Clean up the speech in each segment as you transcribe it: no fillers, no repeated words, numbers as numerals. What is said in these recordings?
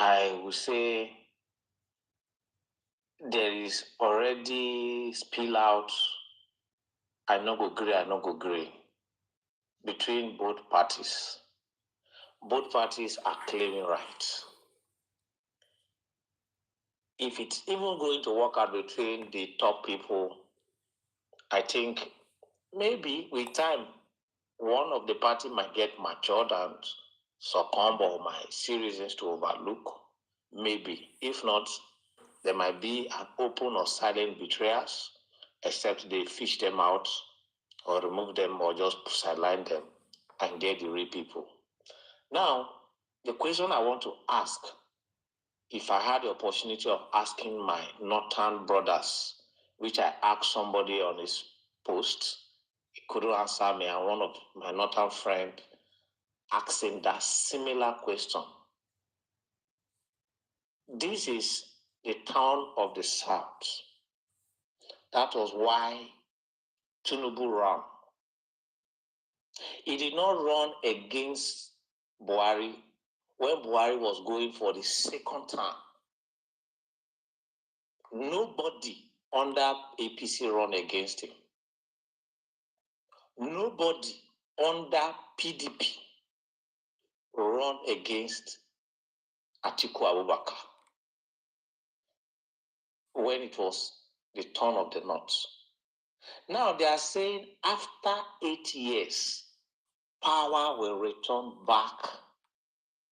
I would say there is already spill out, I no go gree between both parties. Both parties are claiming rights. If it's even going to work out between the top people, I think maybe with time, one of the party might get matured and succumb or might see reasons to overlook. Maybe. If not, there might be an open or silent betrayers, except they fish them out or remove them or just sideline them and get the real people. Now, the question I want to ask, if I had the opportunity of asking my northern brothers, which I asked somebody on his post, he couldn't answer me, and one of my northern friend asking that similar question. This is the town of the South. That was why Tinubu ran. He did not run against Buhari when Buhari was going for the second term. Nobody under APC ran against him. Nobody under PDP run against Atiku Abubakar when it was the turn of the North. Now they are saying after 8 years, power will return back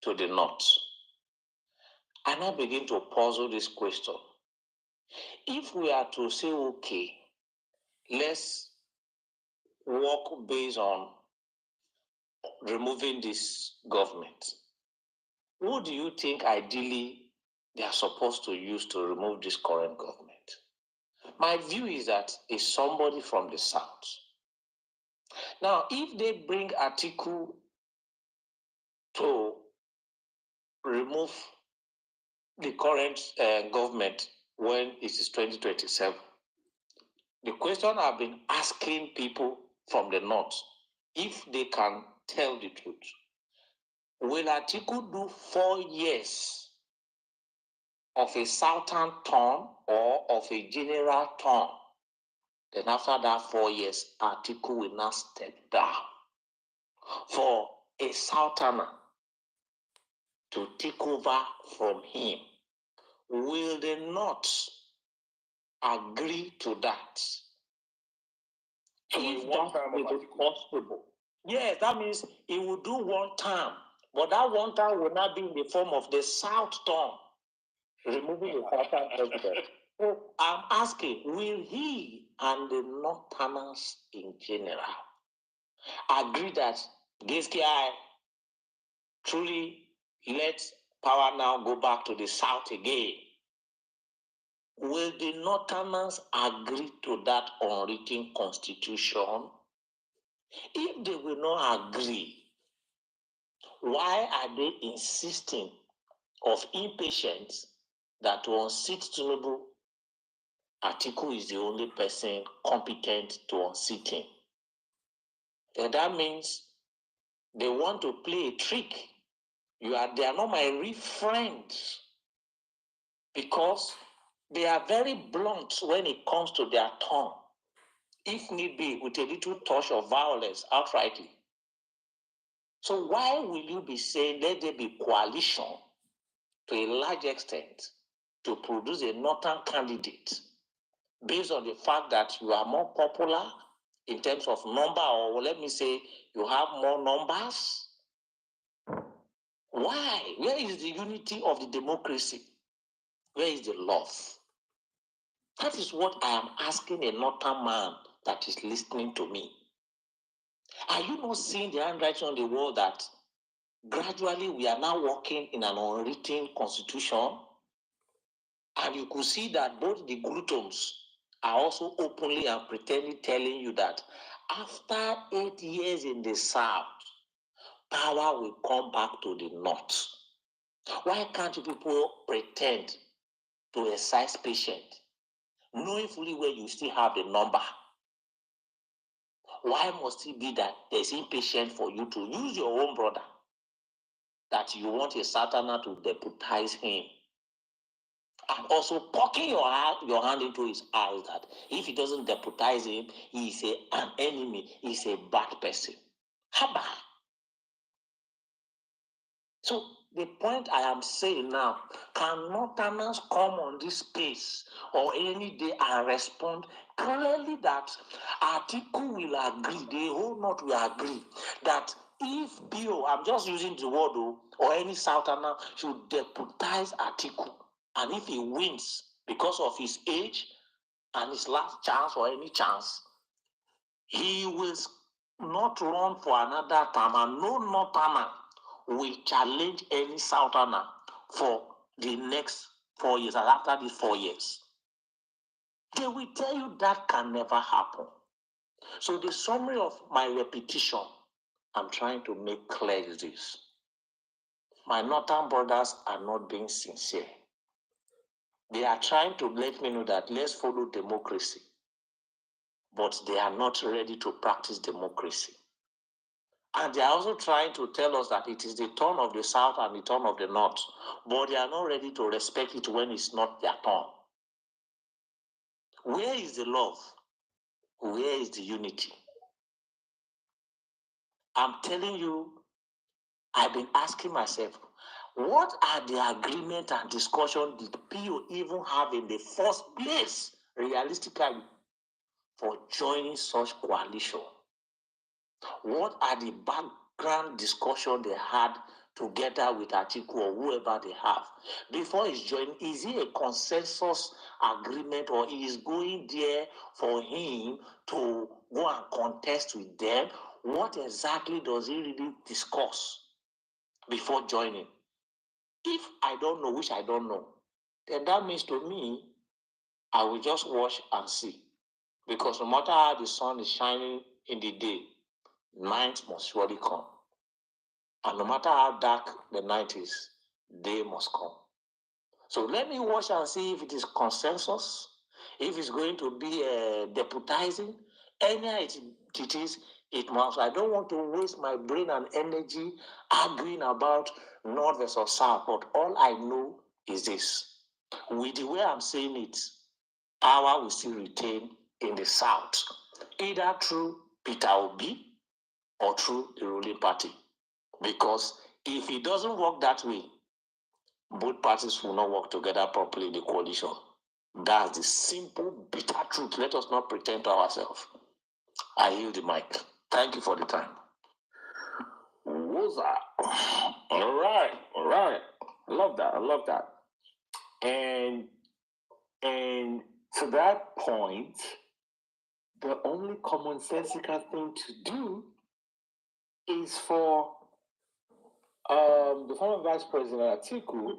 to the North. And I begin to puzzle this question. If we are to say, okay, let's work based on removing this government, who do you think ideally they are supposed to use to remove this current government? My view is that it's somebody from the South. Now, if they bring Atiku to remove the current government when it is 2027, the question I've been asking people from the North, if they can tell the truth, will Atiku do 4 years of a southern term or of a general term? Then after that 4 years, Atiku will not step down for a southerner to take over from him. Will they not agree to that? So if that is possible, yes, that means he will do 1 term, but that 1 term will not be in the form of the South term, removing the Southern president. So I'm asking, will he and the Northerners in general agree that this guy truly lets power now go back to the South again? Will the Northerners agree to that unwritten constitution? If they will not agree, why are they insisting of impatience that to unseat Tinubu, Atiku is the only person competent to unseat him? And that means they want to play a trick. They are not my real friends, because they are very blunt when it comes to their tongue, if need be, with a little touch of violence outrightly. So why will you be saying let there be coalition to a large extent to produce a northern candidate based on the fact that you are more popular in terms of number, or let me say you have more numbers? Why? Where is the unity of the democracy? Where is the love? That is what I am asking a northern man that is listening to me. Are you not seeing the handwriting on the wall that gradually we are now working in an unwritten constitution? And you could see that both the Glutons are also openly and pretending telling you that after 8 years in the South, power will come back to the North. Why can't you people pretend to exercise patience, knowing fully well you still have the number? Why must it be that there's impatience for you to use your own brother that you want a Southerner to deputize him. And also poking your hand into his eyes that if he doesn't deputize him, he is an enemy, he's a bad person. Haba. So the point I am saying now, can Northerners come on this space or any day and respond clearly that Atiku will agree, the whole North will agree that if Bio, I'm just using the word, or any Southerner should deputize Atiku, and if he wins because of his age and his last chance or any chance, he will not run for another term, and no Northerner will challenge any Southerner for the next 4 years and after these 4 years. They will tell you that can never happen. So the summary of my repetition I'm trying to make clear is this. My Northern brothers are not being sincere. They are trying to let me know that let's follow democracy, but they are not ready to practice democracy. And they are also trying to tell us that it is the turn of the South and the turn of the North, but they are not ready to respect it when it's not their turn. Where is the love? Where is the unity? I'm telling you, I've been asking myself, what are the agreement and discussion did PO even have in the first place, realistically, for joining such coalition? What are the background discussion they had together with Atiku or whoever they have before he's joining? Is it a consensus agreement, or is going there for him to go and contest with them? What exactly does he really discuss before joining? If I don't know, which I don't know, then that means to me, I will just watch and see. Because no matter how the sun is shining in the day, night must surely come. And no matter how dark the night is, day must come. So let me watch and see if it is consensus, if it's going to be deputizing, any it is, it must. I don't want to waste my brain and energy arguing about North versus South, but all I know is this. With the way I'm saying it, power will still retain in the South, either through Peter Obi or through the ruling party. Because if it doesn't work that way, both parties will not work together properly in the coalition. That's the simple, bitter truth. Let us not pretend to ourselves. I yield the mic. Thank you for the time. Woza. All right. I love that. And to that point, the only commonsensical thing to do is for the former Vice President Atiku.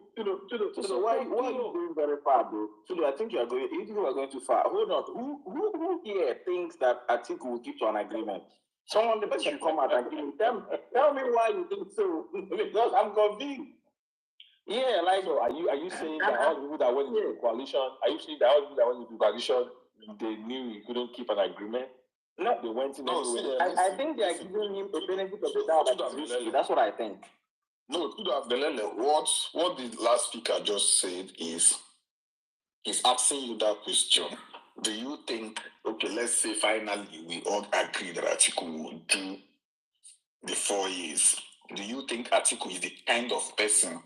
So why are you going very far, bro? I think you think you are going too far. Hold on. Who here thinks that Atiku will keep to an agreement? Someone the best should come out and give me. Tell me why you think so. Because I'm confused. Yeah, like so are you saying that all the people that went into the coalition, are you saying that all the people that went into the coalition, they knew he couldn't keep an agreement? No, they went in anyway. I think they are giving him the benefit of the doubt. That's what I think. No, could have Belele. What the last speaker just said is he's asking you that question. Do you think, okay, let's say finally we all agree that Atiku will do the 4 years. Do you think Atiku is the kind of person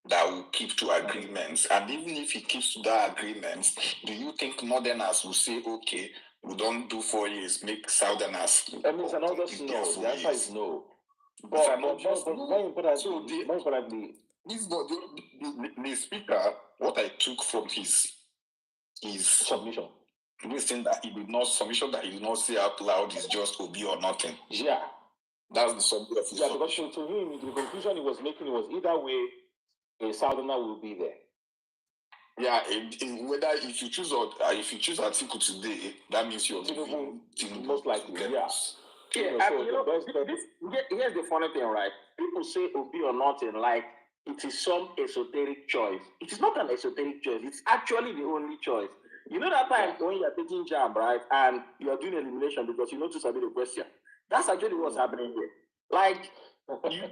that will keep to agreements? And even if he keeps to that agreement, do you think Northerners will say, okay, we don't do 4 years, make Southerners? I mean, it's another no. The answer is no. But more importantly, this is not the speaker. What I took from his submission, listen, that he did not say out loud is just Obi or nothing. Yeah, that's the subject of his submission. Because to him, the conclusion he was making was either way, a Southerner will be there. Yeah, whether if you choose Atiku today, that means you're most likely. Yes. Yeah, here's the funny thing, right? People say Obi or nothing, like it is some esoteric choice. It is not an esoteric choice. It's actually the only choice. You know that time when you're taking jam, right, and you're doing elimination because you know to submit a question. That's actually what's happening here. Like Nah. Yeah,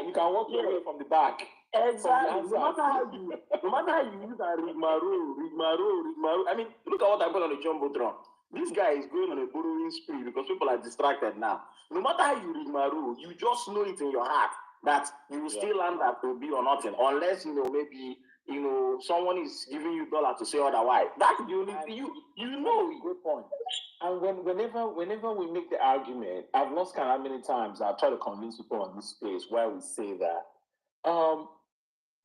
you can walk your way from the back. Exactly. No matter how you use a rigmarole. I mean, look at what happened on the Jumbotron. This guy is going on a borrowing spree because people are distracted now. No matter how you rigmarole, you just know it in your heart that you will still land at Obi or nothing, unless maybe someone is giving you dollar to say otherwise. That's the only thing you know. Good point. And whenever we make the argument, I've lost count how many times I've tried to convince people on this space where we say that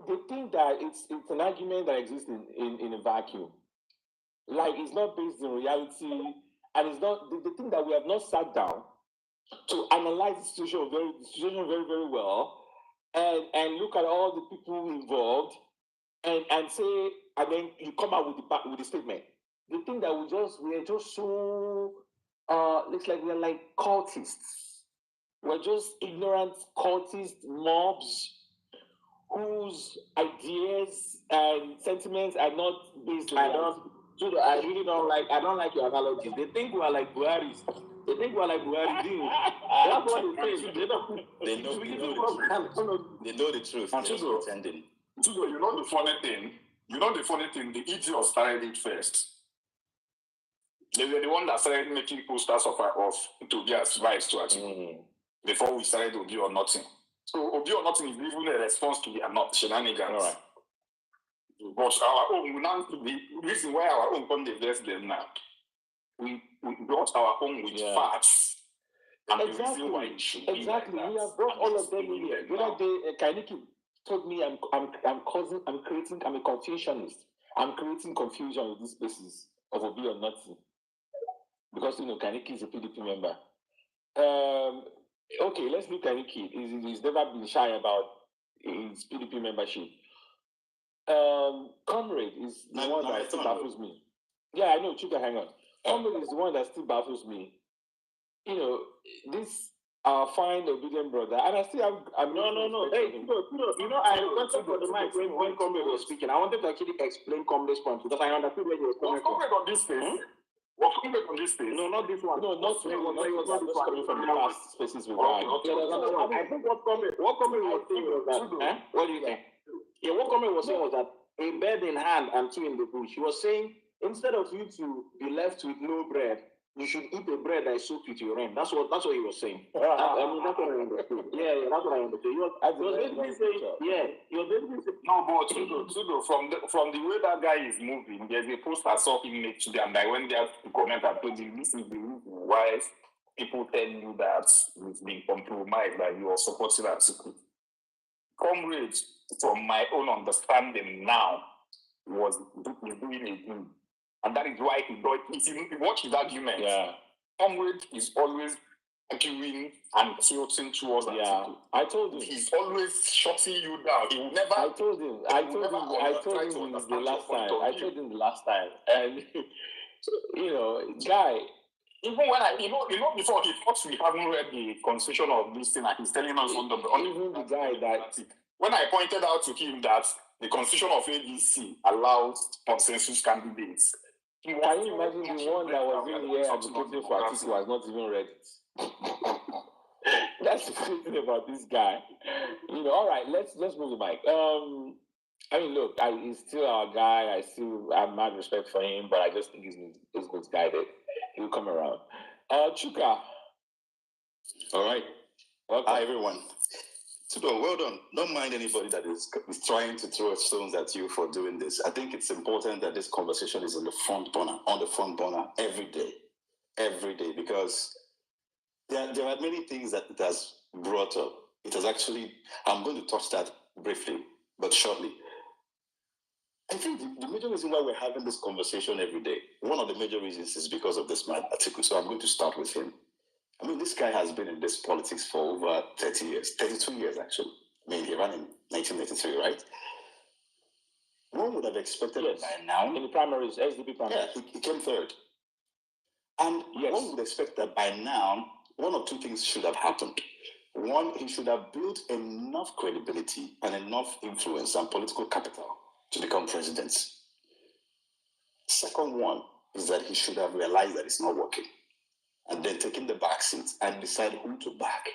they think that it's an argument that exists in a vacuum. Like it's not based in reality, and it's not they think that we have not sat down to analyze the situation very, very well and look at all the people involved and say, and then you come out with the statement. They think that we are just so looks like we're like cultists. We're just ignorant cultist mobs whose ideas and sentiments are not based on I really don't like your analogies. They think we are like Buhari's. They think we are like Buhari. That's what they say. They know the truth. They're just pretending. You know the funny thing? The idiots started it first. They were the one that started making posters of Tobias vibes to Atiku before we started Obi or Nothing. So Obi or Nothing is even a response to their shenanigans. Right. But our own, the reason why our own come the best them now, we brought our own with facts. And the reason why it should be like that. We have brought all of them in here. The other day, Kainiki told me I'm a confusionist. I'm creating confusion with these places of Obi or Nothing. Because Kainiki is a PDP member. Okay, let's look at Kainiki. He's never been shy about his PDP membership. Comrade is the one that still baffles me. Yeah, I know, Chuka, hang on. Comrade is the one that still baffles me. This fine, obedient brother, and I still have. No. Hey, I wanted for the mic when Comrade was speaking. I wanted to actually explain Comrade's point because I understood where you were coming from. Comrade on this stage. What Comrade on this stage? No, not this one. No, not this one. Not this one. Coming from the past spaces with Ryan. I think what Comrade was saying was that. What do you think? Yeah, what Comrade was saying was that a bird in hand and two in the bush. He was saying instead of you to be left with no bread, you should eat the bread that is soaked with your rain. That's what he was saying. That's what I understood. Yeah, that's what I understood. He was basically saying, no, but Tudo, from the way that guy is moving, there's a post I saw him make today, and I went there to comment and told him this is the reason why people tell you that it's being compromised, that you are supporting Atiku. Comrades, from my own understanding now, was doing a good. And that is why if you watch his argument, Comrade is always arguing and tilting towards Atiku. I told him. He's always shutting you down. He will never. I told him the last time. And, guy. Even when before he thought we haven't read the constitution of this thing, and he's telling us on the guy that. When I pointed out to him that the constitution of ABC allows consensus candidates. Can you imagine the one that was in here advocating for Atiku has not even read it? That's the thing about this guy. All right, let's move the mic. I mean, look, he's still our guy. I have mad respect for him, but I just think he's misguided. He'll come around. Chuka. All right. Hi, everyone. Tudo, well done. Don't mind anybody that is trying to throw stones at you for doing this. I think it's important that this conversation is on the front burner every day, because there are many things that it has brought up. It has actually, I'm going to touch that briefly, but shortly. I think the major reason why we're having this conversation every day, one of the major reasons is because of this man, Atiku. So I'm going to start with him. I mean, this guy has been in this politics for over 30 years, 32 years actually. I mean, he ran in 1993, right? One would have expected it by now. In the primaries, SDP primaries. Yeah, he came third. And one would expect that by now, one of two things should have happened. One, he should have built enough credibility and enough influence and political capital to become president. Second one is that he should have realized that it's not working. and then taking the back seat and decide who to back.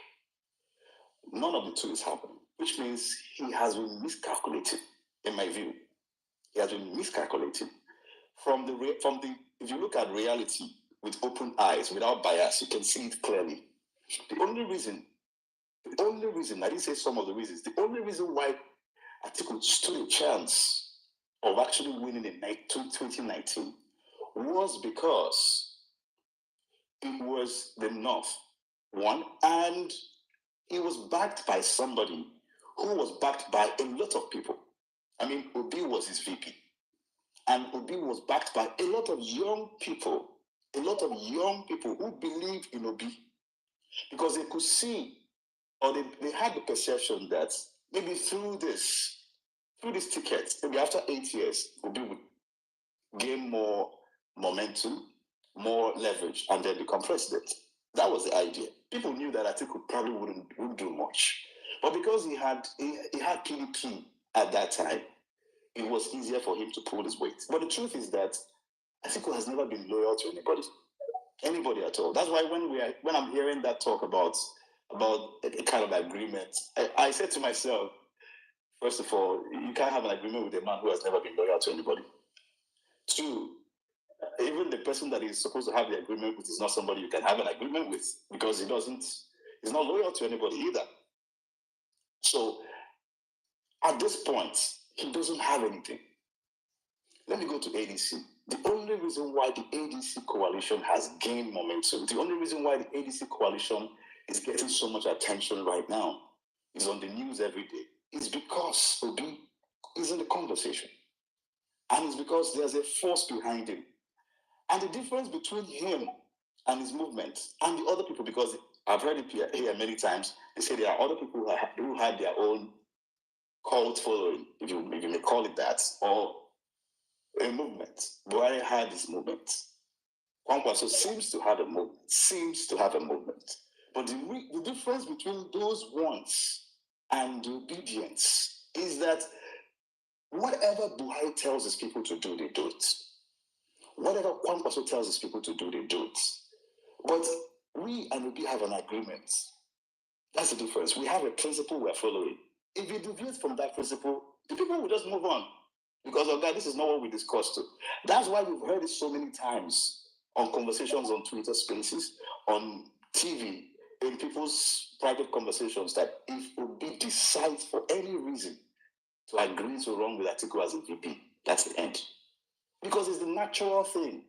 None of the two is happening, which means he has been miscalculating, in my view. He has been miscalculating. If you look at reality with open eyes, without bias, you can see it clearly. The only reason, I didn't say some of the reasons, the only reason why Atiku stood a chance of actually winning in 2019 was because it was the North, one, and he was backed by somebody who was backed by a lot of people. I mean, Obi was his VP, and Obi was backed by a lot of young people who believed in Obi because they could see, or they had the perception that maybe through this ticket, maybe after 8 years, Obi would gain more momentum, more leverage, and then become president. That was the idea. People knew that Atiku probably wouldn't do much, but because he had PDP at that time, it was easier for him to pull his weight. But the truth is that Atiku has never been loyal to anybody at all. That's why when I'm hearing that talk about a kind of agreement, I said to myself, first of all, you can't have an agreement with a man who has never been loyal to anybody. Two, even the person that is supposed to have the agreement with is not somebody you can have an agreement with because he's not loyal to anybody either. So at this point, he doesn't have anything. Let me go to ADC. The only reason why the ADC coalition has gained momentum, the only reason why the ADC coalition is getting so much attention right now, is on the news every day, is because Obi is in the conversation. And it's because there's a force behind him. And the difference between him and his movement and the other people, because I've heard it here many times, they say there are other people who had their own cult following, if you may call it that, or a movement. Buhari had this movement. Kwankwaso seems to have a movement. But the difference between those wants and the obedience is that whatever Buhari tells his people to do, they do it. Whatever Kwankwaso tells his people to do, they do it. But we and Obi have an agreement. That's the difference. We have a principle we're following. If you deviate from that principle, the people will just move on. Because, oh God, this is not what we discussed. That's why we've heard it so many times on conversations on Twitter Spaces, on TV, in people's private conversations, that if Obi decides for any reason to agree to run with Atiku as a VP, that's the end. Because it's the natural thing.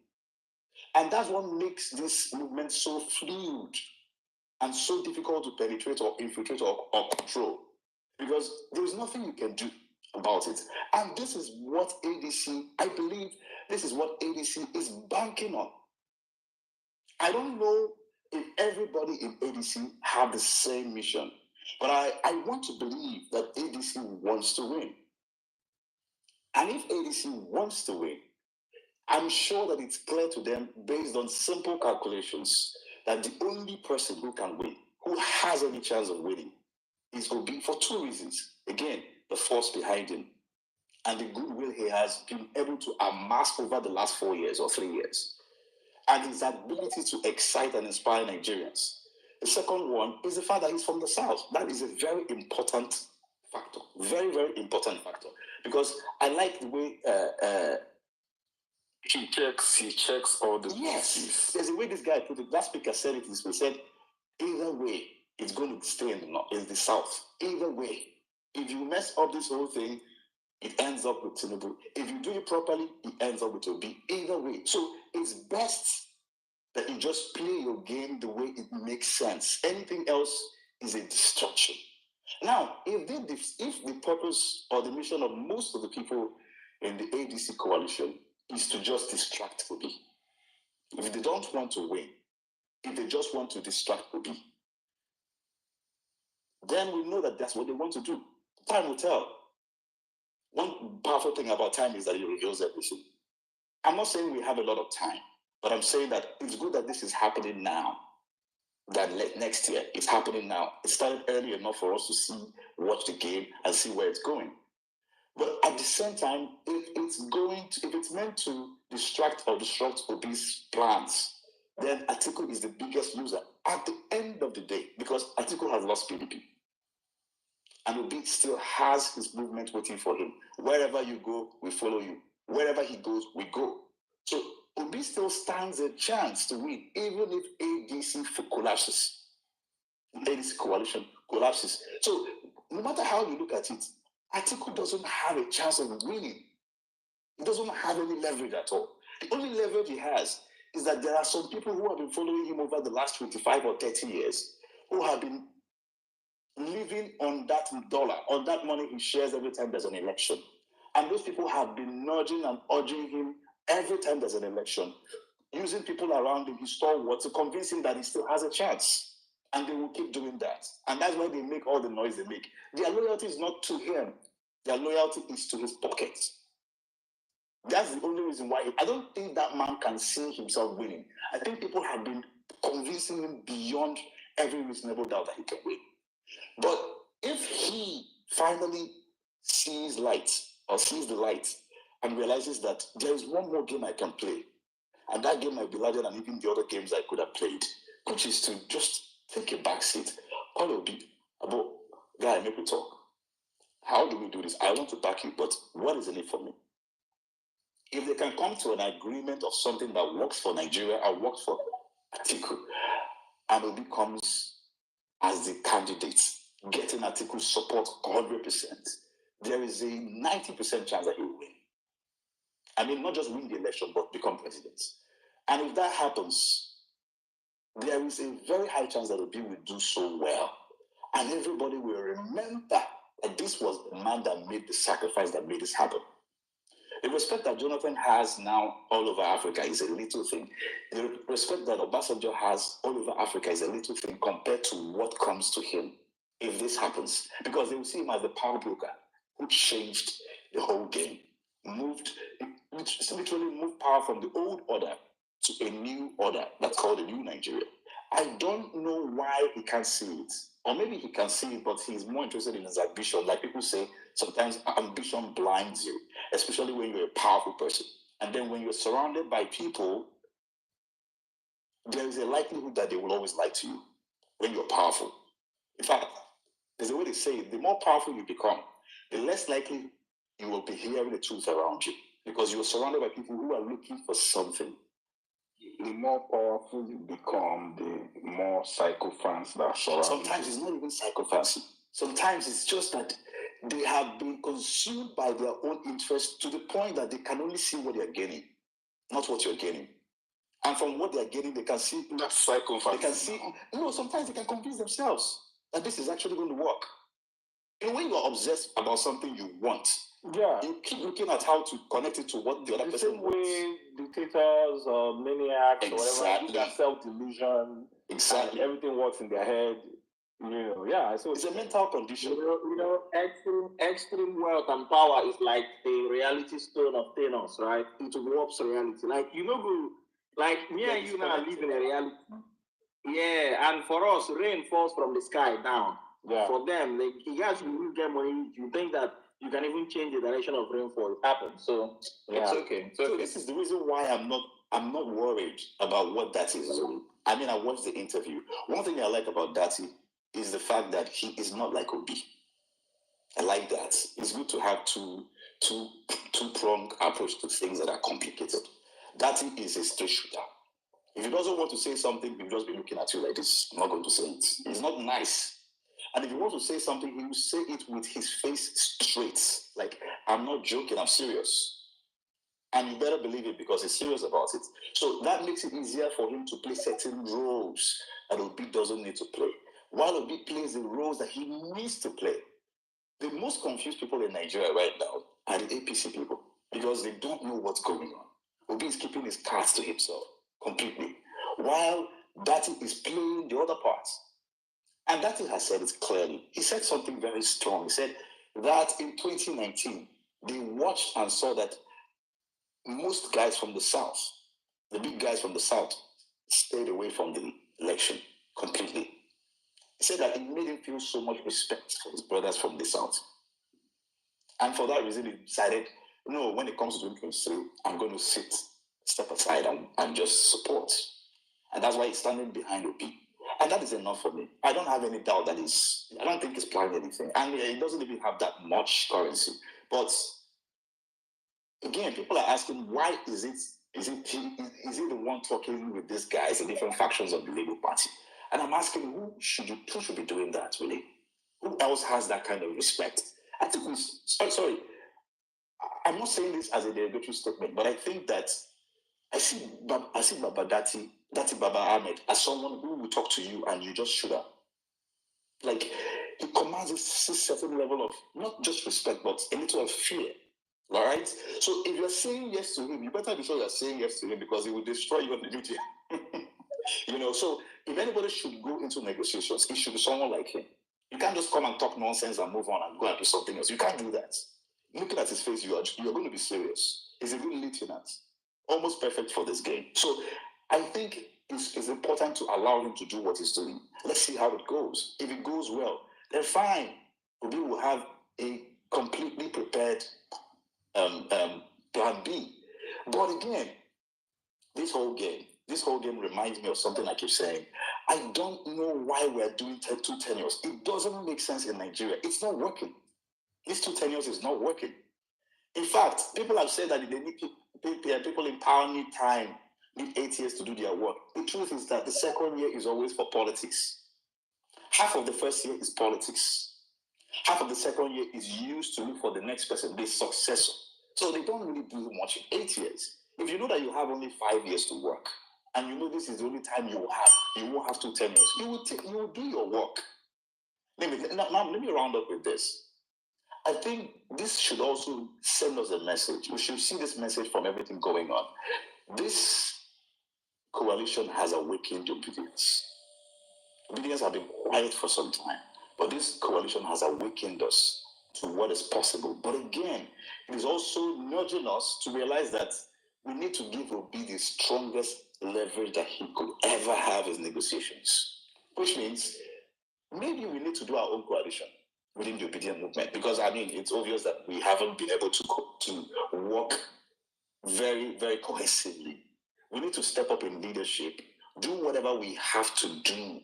And that's what makes this movement so fluid and so difficult to penetrate or infiltrate or control. Because there's nothing you can do about it. And this is what ADC, I believe this is what ADC is banking on. I don't know if everybody in ADC have the same mission, but I want to believe that ADC wants to win. And if ADC wants to win, I'm sure that it's clear to them, based on simple calculations, that the only person who can win, who has any chance of winning, is Obi for two reasons. Again, the force behind him and the goodwill he has been able to amass over the last 4 years or 3 years, and his ability to excite and inspire Nigerians. The second one is the fact that he's from the South. That is a very important factor, very, very important factor, because I like the way he checks all the boxes. There's a way this guy put it. That speaker said it this way. He said, either way, it's going to stay in the South. Either way, if you mess up this whole thing, it ends up with Tinubu. If you do it properly, it ends up with Obi. Either way. So it's best that you just play your game the way it makes sense. Anything else is a distraction. Now, if the purpose or the mission of most of the people in the ADC coalition is to just distract Obi, if they don't want to win, if they just want to distract Obi, then we know that that's what they want to do. Time will tell. One powerful thing about time is that it reveals everything. I'm not saying we have a lot of time, but I'm saying that it's good that this is happening now, than next year. It's happening now. It started early enough for us to watch the game and see where it's going. But at the same time, if it's meant to distract or disrupt Obi's plans, then Atiku is the biggest loser at the end of the day, because Atiku has lost PDP. And Obi still has his movement waiting for him. Wherever you go, we follow you. Wherever he goes, we go. So Obi still stands a chance to win, even if ADC collapses. ADC coalition collapses. So no matter how you look at it, Atiku doesn't have a chance of winning. He doesn't have any leverage at all. The only leverage he has is that there are some people who have been following him over the last 25 or 30 years who have been living on that dollar, on that money he shares every time there's an election. And those people have been nudging and urging him every time there's an election, using people around him, his stalwart, to convince him that he still has a chance. And they will keep doing that. And that's why they make all the noise they make. Their loyalty is not to him. Their loyalty is to his pockets. That's the only reason why. I don't think that man can see himself winning. I think people have been convincing him beyond every reasonable doubt that he can win. But if he finally sees light, or sees the light, and realizes that there is one more game I can play, and that game might be larger than even the other games I could have played, which is to just take a back seat. All will be about, guy, make we talk. How do we do this? I want to back you, but what is in it for me? If they can come to an agreement of something that works for Nigeria and works for Atiku, and Obi comes as the candidate, getting Atiku's support 100%, there is a 90% chance that he will win. I mean, not just win the election, but become president. And if that happens, there is a very high chance that Obi will do so well. And everybody will remember that this was the man that made the sacrifice that made this happen. The respect that Jonathan has now all over Africa is a little thing. The respect that Obasanjo has all over Africa is a little thing compared to what comes to him if this happens. Because they will see him as the power broker who changed the whole game, literally moved power from the old order to a new order that's called a new Nigeria. I don't know why he can't see it. Or maybe he can see it, but he's more interested in his ambition. Like people say, sometimes ambition blinds you, especially when you're a powerful person. And then when you're surrounded by people, there is a likelihood that they will always lie to you when you're powerful. In fact, there's a way they say it, the more powerful you become, the less likely you will be hearing the truth around you, because you're surrounded by people who are looking for something. The more powerful you become, the more psychophants that surround. Sometimes it's not even psychophancy. Sometimes it's just that they have been consumed by their own interests to the point that they can only see what they're gaining, not what you're gaining. And from what they're gaining, they can see. That's psychophancy. They can see. No, sometimes they can convince themselves that this is actually going to work. You know, when you're obsessed about something you want, you keep looking at how to connect it to what the other person wants. The same way dictators or maniacs or whatever, Exactly. that self-delusion, Exactly. everything works in their head. You know, yeah. So It's a mental condition. Extreme wealth and power is like the reality stone of Thanos, right? It warps reality. Like like me and you now live in a reality. Yeah, and for us, rain falls from the sky down. Yeah. For them, like you guys will get money. You think that you can even change the direction of rainfall. It happens. So Yeah. it's okay. So this is the reason why I'm not worried about what Dati is doing. I mean, I watched the interview. One thing I like about Dati is the fact that he is not like Obi. I like that. It's good to have two-pronged approach to things that are complicated. Dati is a straight shooter. If he doesn't want to say something, he'll just be looking at you like this. I'm not going to say it. It's not nice. And if he wants to say something, he will say it with his face straight. Like, I'm not joking, I'm serious. And you better believe it because he's serious about it. So that makes it easier for him to play certain roles that Obi doesn't need to play. While Obi plays the roles that he needs to play. The most confused people in Nigeria right now are the APC people because they don't know what's going on. Obi is keeping his cards to himself completely, while Dati is playing the other parts. And Dati has said it clearly. He said something very strong. He said that in 2019, they watched and saw that most guys from the South, the big guys from the South, stayed away from the election completely. He said that it made him feel so much respect for his brothers from the South. And for that reason, he decided, when it comes to 2023, I'm going to step aside and just support. And that's why he's standing behind Obi. And that is enough for me. I don't have any doubt I don't think he's planning anything. And he doesn't even have that much currency. But again, people are asking, why is he the one talking with these guys in different factions of the Labour Party? And I'm asking, who should be doing that, really? Who else has that kind of respect? I think sorry. I'm not saying this as a derogatory statement, but I think that I see Baba Dati Baba Ahmed as someone who will talk to you and you just shoot up. Like, he commands a certain level of not just respect, but a little of fear. All right? So if you're saying yes to him, you better be sure you're saying yes to him, because he will destroy you on the media. So if anybody should go into negotiations, it should be someone like him. You can't just come and talk nonsense and move on and go and do something else. You can't do that. Looking at his face, you're going to be serious. He's a good lieutenant, almost perfect for this game. So I think it's important to allow him to do what he's doing. Let's see how it goes. If it goes well, then fine. We will have a completely prepared plan B. But again, this whole game reminds me of something I keep saying. I don't know why we're doing 2 tenures. It doesn't make sense in Nigeria. It's not working. These 2 tenures is not working. In fact, people have said that they need people in power need time, need 8 years to do their work. The truth is that the second year is always for politics. Half of the first year is politics. Half of the second year is used to look for the next person, the successor. So they don't really do much in 8 years. If you know that you have only 5 years to work, and you know this is the only time you won't have 2 tenures, you will do your work. Let me round up with this. I think this should also send us a message. We should see this message from everything going on. This coalition has awakened obedience. Obedience has been quiet for some time, but this coalition has awakened us to what is possible. But again, it is also nudging us to realize that we need to give Obi the strongest leverage that he could ever have in negotiations, which means maybe we need to do our own coalition within the obedient movement, because it's obvious that we haven't been able to work very, very cohesively. We need to step up in leadership, do whatever we have to do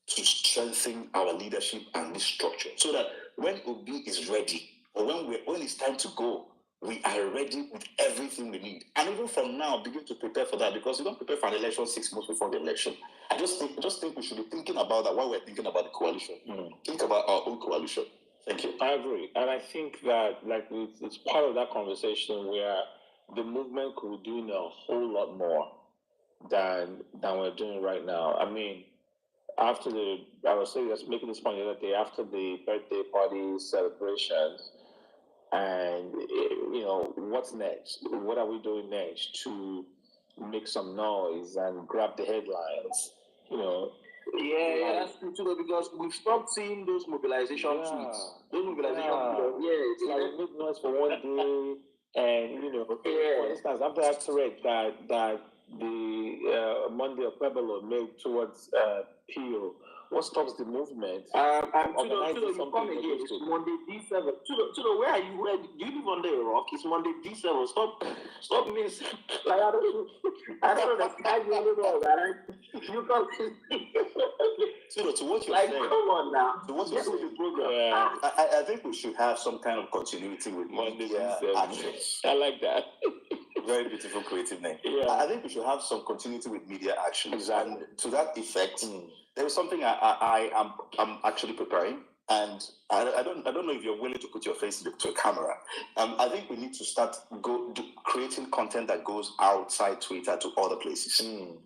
to strengthen our leadership and this structure, so that when Obi is ready, or when it's time to go, we are ready with everything we need. And even from now, begin to prepare for that, because you don't prepare for an election 6 months before the election. I just think we should be thinking about that while we're thinking about the coalition. Think about our own coalition. Thank you. I agree. And I think that it's part of that conversation where the movement could be doing a whole lot more than we're doing right now. I was saying, just making this point the other day, after the birthday party celebrations, and what's next? What are we doing next to make some noise and grab the headlines? Yeah, that's true too, because we've stopped seeing those mobilization tweets. Those mobilization tweets. It's like we make noise for one day, and for instance, after I read that the Monday of Pueblo made towards Peel, what stops the movement? You come again. It's Monday D7. Tudo, where are you? Where do you live under a rock? It's Monday D7. Stop me. Like I don't know. Right? You come. Tudo, to what you're saying. Come on now. To what you're saying. Yeah. I think we should have some kind of continuity with Monday D7 actions. I like that. Very beautiful, creative name. Yeah. I think we should have some continuity with media actions. Exactly. And to that effect, there is something I'm actually preparing, and I don't know if you're willing to put your face to a camera. I think we need to start creating content that goes outside Twitter to other places,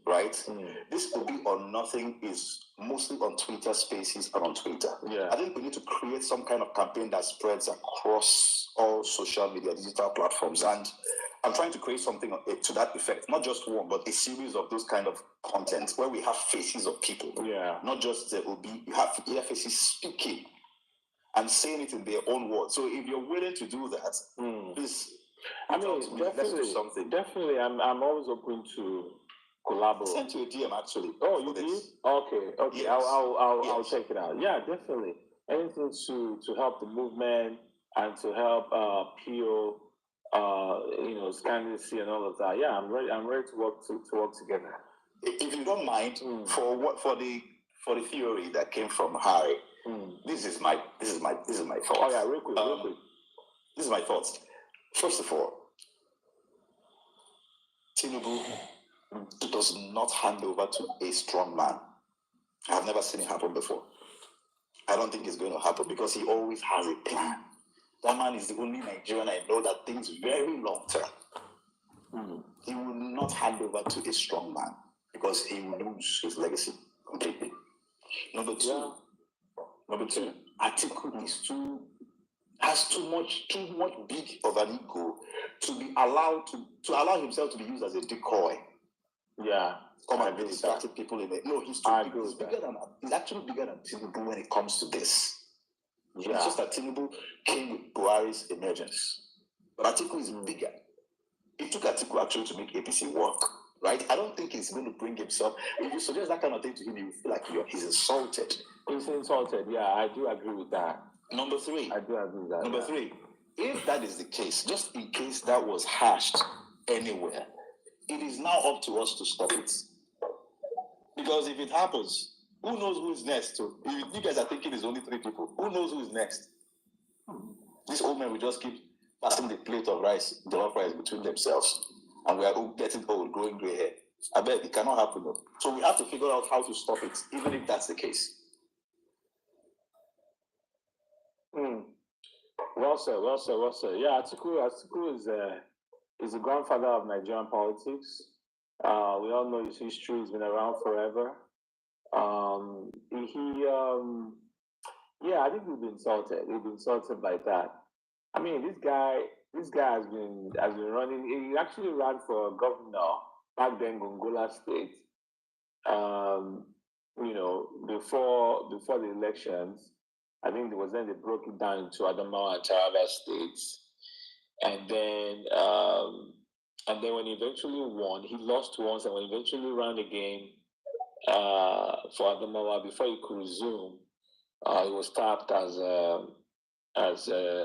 right? This Will Be or Nothing is mostly on Twitter Spaces and on Twitter. Yeah. I think we need to create some kind of campaign that spreads across all social media, digital platforms, and I'm trying to create something to that effect, not just one, but a series of those kind of content where we have faces of people. Yeah. Not just there will be, you have faces speaking and saying it in their own words. So if you're willing to do that, please, let's do something. Definitely, I'm always open to collaborate. I sent you a DM actually. Oh, you did? Okay. Yes. I'll check it out. Yeah, definitely. Anything to help the movement and to help Peel. Candidacy and all of that. Yeah, I'm ready to work together. if you don't mind, for the theory that came from Harry, this is my thoughts. Oh yeah, real quick. This is my thoughts. First of all, Tinubu does not hand over to a strong man. I've never seen it happen before. I don't think it's going to happen because he always has a plan. That man is the only Nigerian I know that thinks very long term. He will not hand over to a strong man because he will lose his legacy completely. Number two, Atiku has too much big of an ego to be allowed to allow himself to be used as a decoy. Yeah. Come and be distracting people in it. No, he's actually bigger than Tinubu when it comes to this. Yeah. It's just that Tinubu came with Buhari's emergence. But Atiku is bigger. It took Atiku actually to make APC work, right? I don't think he's going to bring himself. If you suggest that kind of thing to him, you feel like he's insulted. He's insulted, yeah, I do agree with that. Number three. I do agree with that. Number three, if that is the case, just in case that was hashed anywhere, it is now up to us to stop it. Because if it happens, who knows who is next? So if you guys are thinking it's only 3 people, who knows who is next? These old men will just keep passing the plate of rice, jollof rice between themselves, and we are all getting old, growing grey hair. I bet it cannot happen though. So we have to figure out how to stop it, even if that's the case. Well said. Yeah, Atiku is the grandfather of Nigerian politics. We all know his history. He's been around forever. I think we've been insulted. We've been insulted by that. I mean, this guy has been running. He actually ran for governor back then, Gongola State. Before the elections, I think it was then they broke it down into Adamawa and Taraba states, and then when he eventually won, he lost once, and when he eventually ran again for Adamawa before he could resume, he was tapped as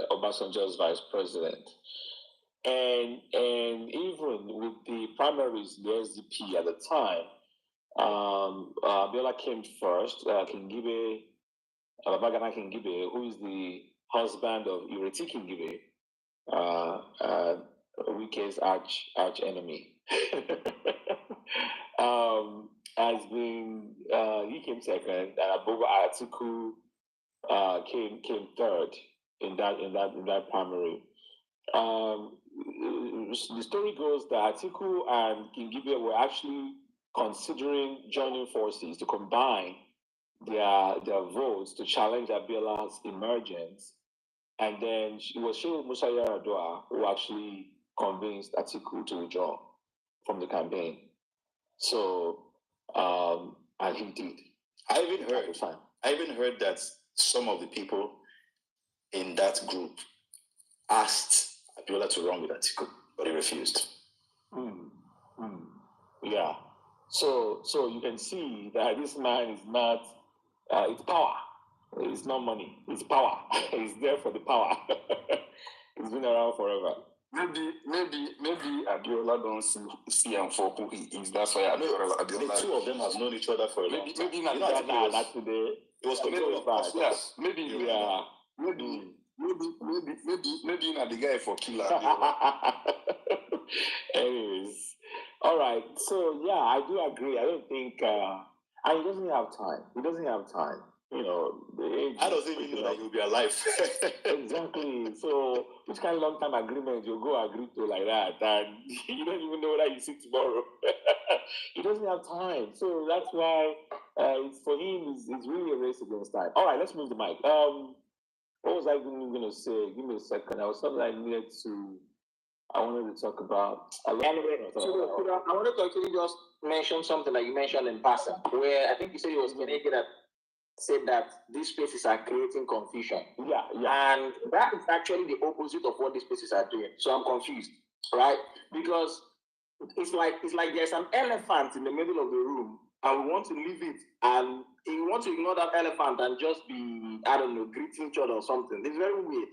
Obasanjo's vice president. And even with the primaries, the SDP at the time, Abiola came first. Babagana Kingibe, who is the husband of Ireti Kingibe, Wike's arch enemy, he came second, and Abogo Atiku came third in that primary. The story goes that Atiku and Kingibe were actually considering joining forces to combine their votes to challenge Abiola's emergence, and then it was Shehu Musa Yar'Adua who actually convinced Atiku to withdraw from the campaign. So, and he did. I even heard that some of the people in that group asked Abiola to run with Atiku, but he refused. Yeah. So you can see that this man is not. It's power. It's not money. It's power. He's there for the power. He's been around forever. Maybe Abiola don't see him for who he is. That's why Abiola. The two of them have known each other for a long time. Maybe not today. It was controlled. Yes, maybe not the guy for killer. Anyways, all right. So yeah, I do agree. I don't think. And he doesn't have time. The age. I don't even know that he'll be alive. Exactly. So, which kind of long-term agreement you go agree to like that, and you don't even know whether you see tomorrow. He doesn't have time. So that's why for him, it's really a race against time. All right, let's move the mic. What was I going to say? Give me a second. I was something I wanted to talk about. I wanted to actually just mention something that you mentioned in passing, where I think you said it was Keneke that said that these spaces are creating confusion. Yeah. And that is actually the opposite of what these spaces are doing. So I'm confused, right? Because it's like there's an elephant in the middle of the room, and we want to leave it, and you want to ignore that elephant and just be, I don't know, greeting each other or something. It's very weird.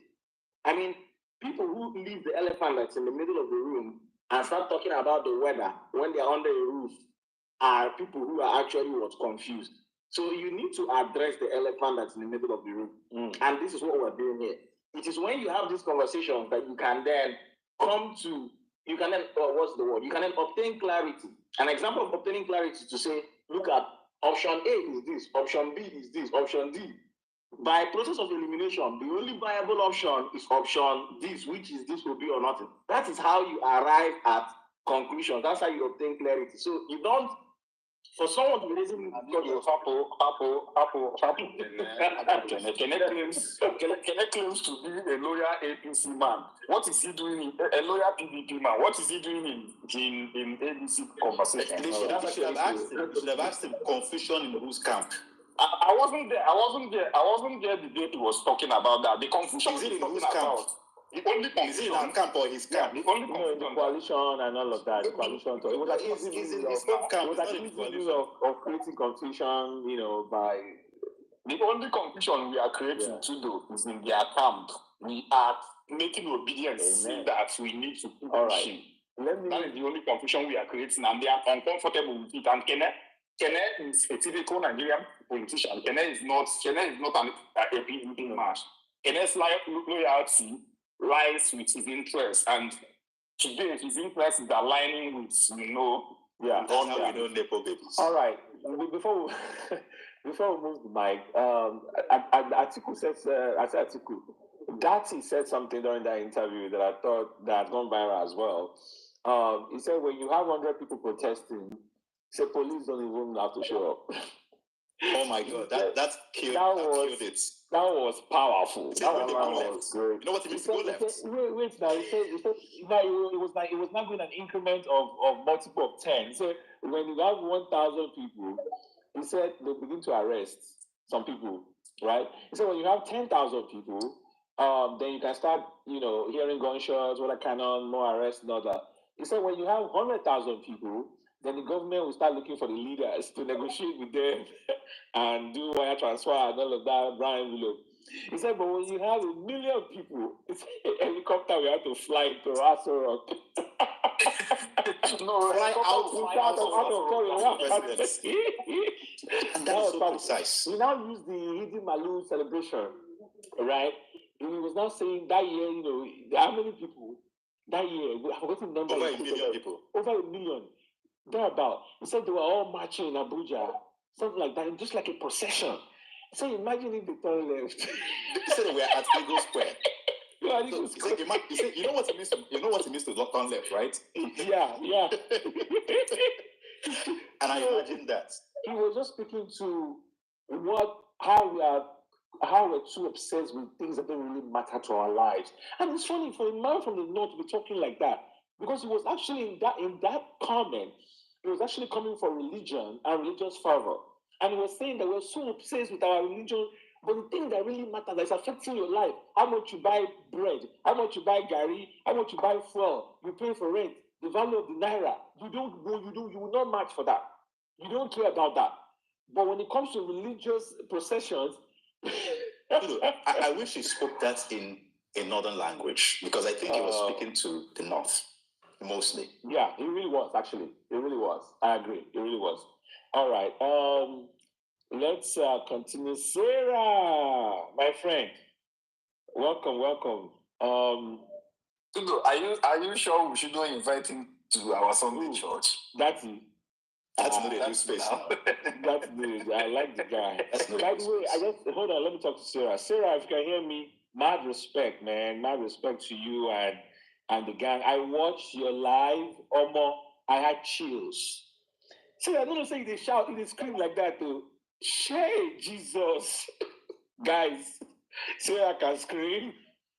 I mean, people who leave the elephant that's in the middle of the room and start talking about the weather when they're under a roof, are people who are actually what's confused. So you need to address the elephant that's in the middle of the room. And this is what we're doing here. It is when you have these conversations that you can then you can then obtain clarity. An example of obtaining clarity is to say, look at option A is this, option B is this, option D. By process of elimination, the only viable option is option this, which is this will be or nothing. That is how you arrive at conclusions. That's how you obtain clarity. So you don't, for someone to raising Kene claims to be a loyal APC man. What is he doing? A loyal PDP man. What is he doing in ABC conversation? They should have asked him confusion in whose camp. I wasn't there. I wasn't there the day he was talking about that. The confusion Is it in talking whose camp? about. The only Is it in our camp or his camp? The only the coalition and all of that. The coalition. It was like easy of creating confusion, by. The only confusion we are creating today is in their camp. We are making obedience that we need to keep pushing. That is the only confusion we are creating, and they are uncomfortable with it. And Kene is a typical Nigerian politician. Kene is not a PDP man. Kene's loyalty lies with his interest, and today his interest is aligning with all we know Nepo babies. All right, before we move the mic, Atiku said, Dati said something during that interview that I thought that had gone viral as well. He said when you have 100 people protesting, say police don't even have to show up. Oh my God, that killed it. That was powerful. That was great. You know what he means to go left? Wait now. He said it was not going an increment of multiple of 10. So when you have 1,000 people, he said they begin to arrest some people, right? He said when you have 10,000 people, then you can start, hearing gunshots, what cannon, more arrests, and all that. He said when you have 100,000 people, then the government will start looking for the leaders to negotiate with them and do wire transfer and all of that, Brian Willow. He said, but when you have 1 million people, it's a helicopter we have to fly to Aso Rock. Fly out of That was so precise. He now used the Idi Malu celebration, right? He was now saying that year, how many people? That year, I've forgotten the number. Over 1 million people. Over 1 million. Thereabout. He said they were all marching in Abuja, something like that, just like a procession. So imagine if they turn left. He said we are at Eagle Square. He said, you know what it means to turn left, right? Yeah. And I imagine that. He was just speaking to how we're too obsessed with things that don't really matter to our lives. And it's funny for a man from the north to be talking like that, because he was actually in that comment, he was actually coming for religion and religious fervor. And he was saying that we're so obsessed with our religion, but the thing that really matters, that is affecting your life, how much you buy bread, how much you buy gari, how much you buy fuel, you pay for rent, the value of the naira, you will not match for that. You don't care about that. But when it comes to religious processions, I wish he spoke that in a northern language, because I think he was speaking to the north mostly. Yeah, it really was, actually. It really was. I agree. It really was. All right. Let's continue. Sarah, my friend. Welcome. Are you sure we should not invite him to our Sunday church? That's it. That's not a space now. That's the. I like the guy. By the way, hold on. Let me talk to Sarah. Sarah, if you can hear me, mad respect, man. Mad respect to you and the gang. I watched your live, Omo. I had chills. Sarah, I don't know, say they shout, they scream like that though. Shay, Jesus, guys. Sarah can scream.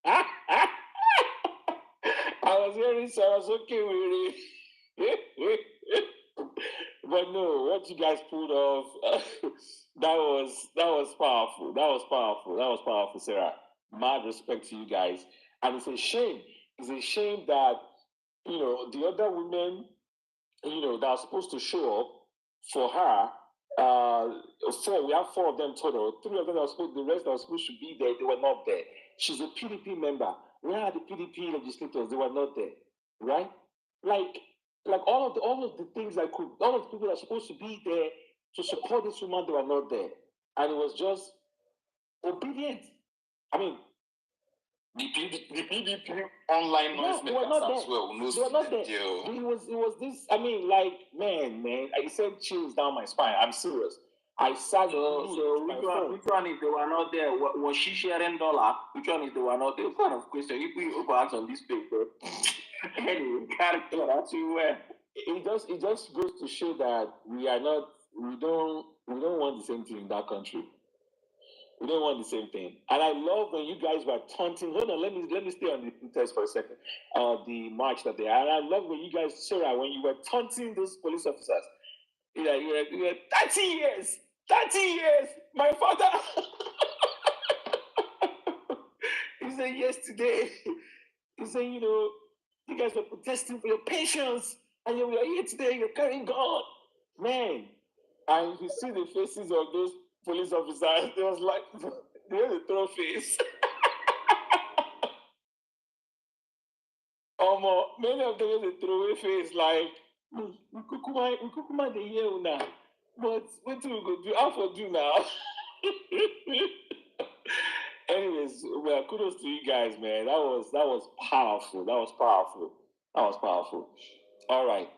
I was hearing Sarah, okay with it. But no, what you guys pulled off, that was powerful. That was powerful, Sarah. Mad respect to you guys. And it's a shame. It's a shame that, the other women, that are supposed to show up for her, we have 4 of them total. 3 of them the rest are supposed to be there, they were not there. She's a PDP member. Where are the PDP legislators? They were not there, right? Like, Like all of the things all of the people that are supposed to be there to support this woman, they were not there, and it was just obedient. I mean, the PDP online noise they were makers not as there. well. No They were not there. deal. It was this. I mean, like man, I sent chills down my spine. I'm serious. I sat So which one if they were not there? Was she sharing dollar? Which one if they were not there? What kind of question you put ask on this paper? Anyway, character that's you were. It just goes to show that we don't want the same thing in that country. We don't want the same thing. And I love when you guys were taunting. Hold on, let me stay on the protest for a second. The march that they had. And I love when you guys, Sarah, when you were taunting those police officers. You were 30 years, 30 years. My father. He said yesterday. He said, you guys were protesting for your patience, and you were here today. You're carrying God, man. And you see the faces of those police officers. They was like, they had a throw face. Many of them had a throwaway face, like, we kukuma the year now. But what do we go do? How for do now? Anyways, well, kudos to you guys, man. That was powerful. That was powerful. All right.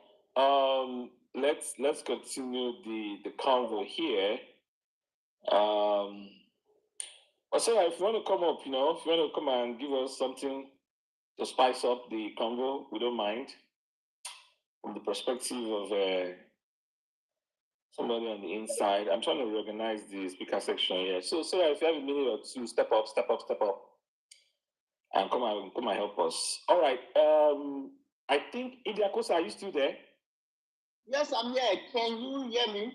Let's continue the convo here. So if you want to come up, if you want to come and give us something to spice up the convo, we don't mind. From the perspective of somebody on the inside, I'm trying to reorganize the speaker section here. So if you have a minute or two, step up, and come and help us. All right. I think Idiakosa, are you still there? Yes, I'm here. Can you hear me?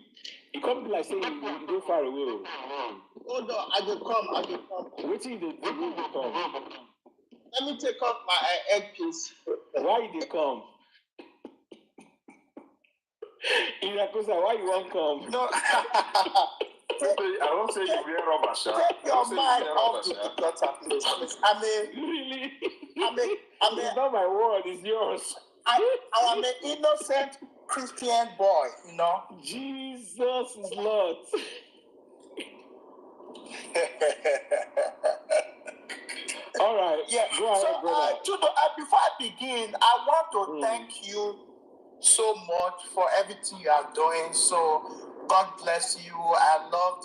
You can't be like saying you go far away. Hold on, I will come. Wait till you come. Let me take off my earpiece. Why they come? Idiakosa, why you won't come? No. I don't say you wear rubber, sir. Take your mind off the gutter, please. Really? It's not my word, it's yours. I am an innocent Christian boy, Jesus is Lord. All right. Yeah. Go ahead, brother. Before I begin, I want to thank you so much for everything you are doing. So God bless you. I love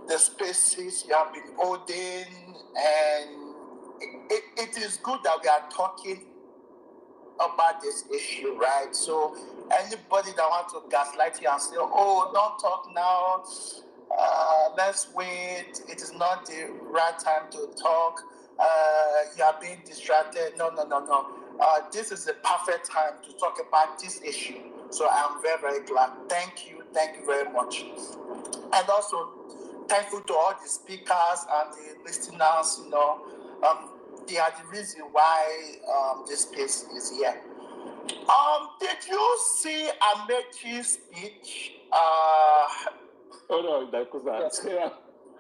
the spaces you have been holding, and it is good that we are talking about this issue, right? So anybody that wants to gaslight you and say, oh, don't talk now, let's wait, it is not the right time to talk, you are being distracted. No. This is the perfect time to talk about this issue. So I'm very, very glad. Thank you very much. And also thankful to all the speakers and the listeners, they are the reason why this space is here. Did you see Amechi's speech? Hold on, because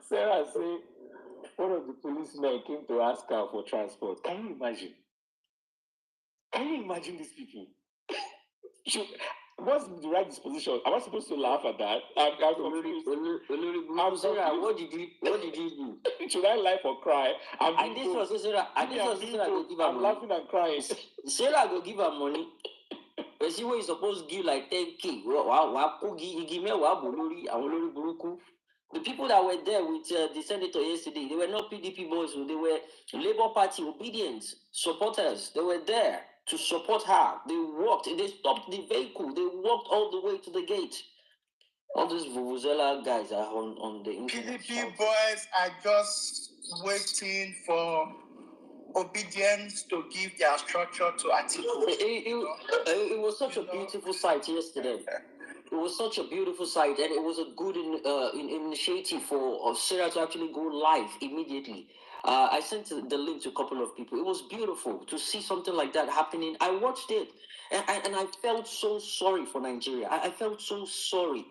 Sarah said one of the policemen came to ask her for transport. Can you imagine? These people? What's the right disposition? Am I supposed to laugh at that? I'm confused. Sarah, what did you do? Should I laugh or cry? I did for Sarah. I did for Sarah to give her I'm money. laughing and crying. Sarah go give her money. But see what you supposed to give like 10K. The people that were there with the senator yesterday, they were not PDP boys. They were Labour Party obedient supporters. They were there to support her. They walked. They stopped the vehicle. They walked all the way to the gate. All these Vuvuzela guys are on the internet. PDP boys are just waiting for obedience to give their structure to Atiku. It was such a beautiful sight yesterday. It was such a beautiful sight, and it was a good initiative for Sarah to actually go live immediately. I sent the link to a couple of people. It was beautiful to see something like that happening. I watched it, and I felt so sorry for Nigeria. I felt so sorry.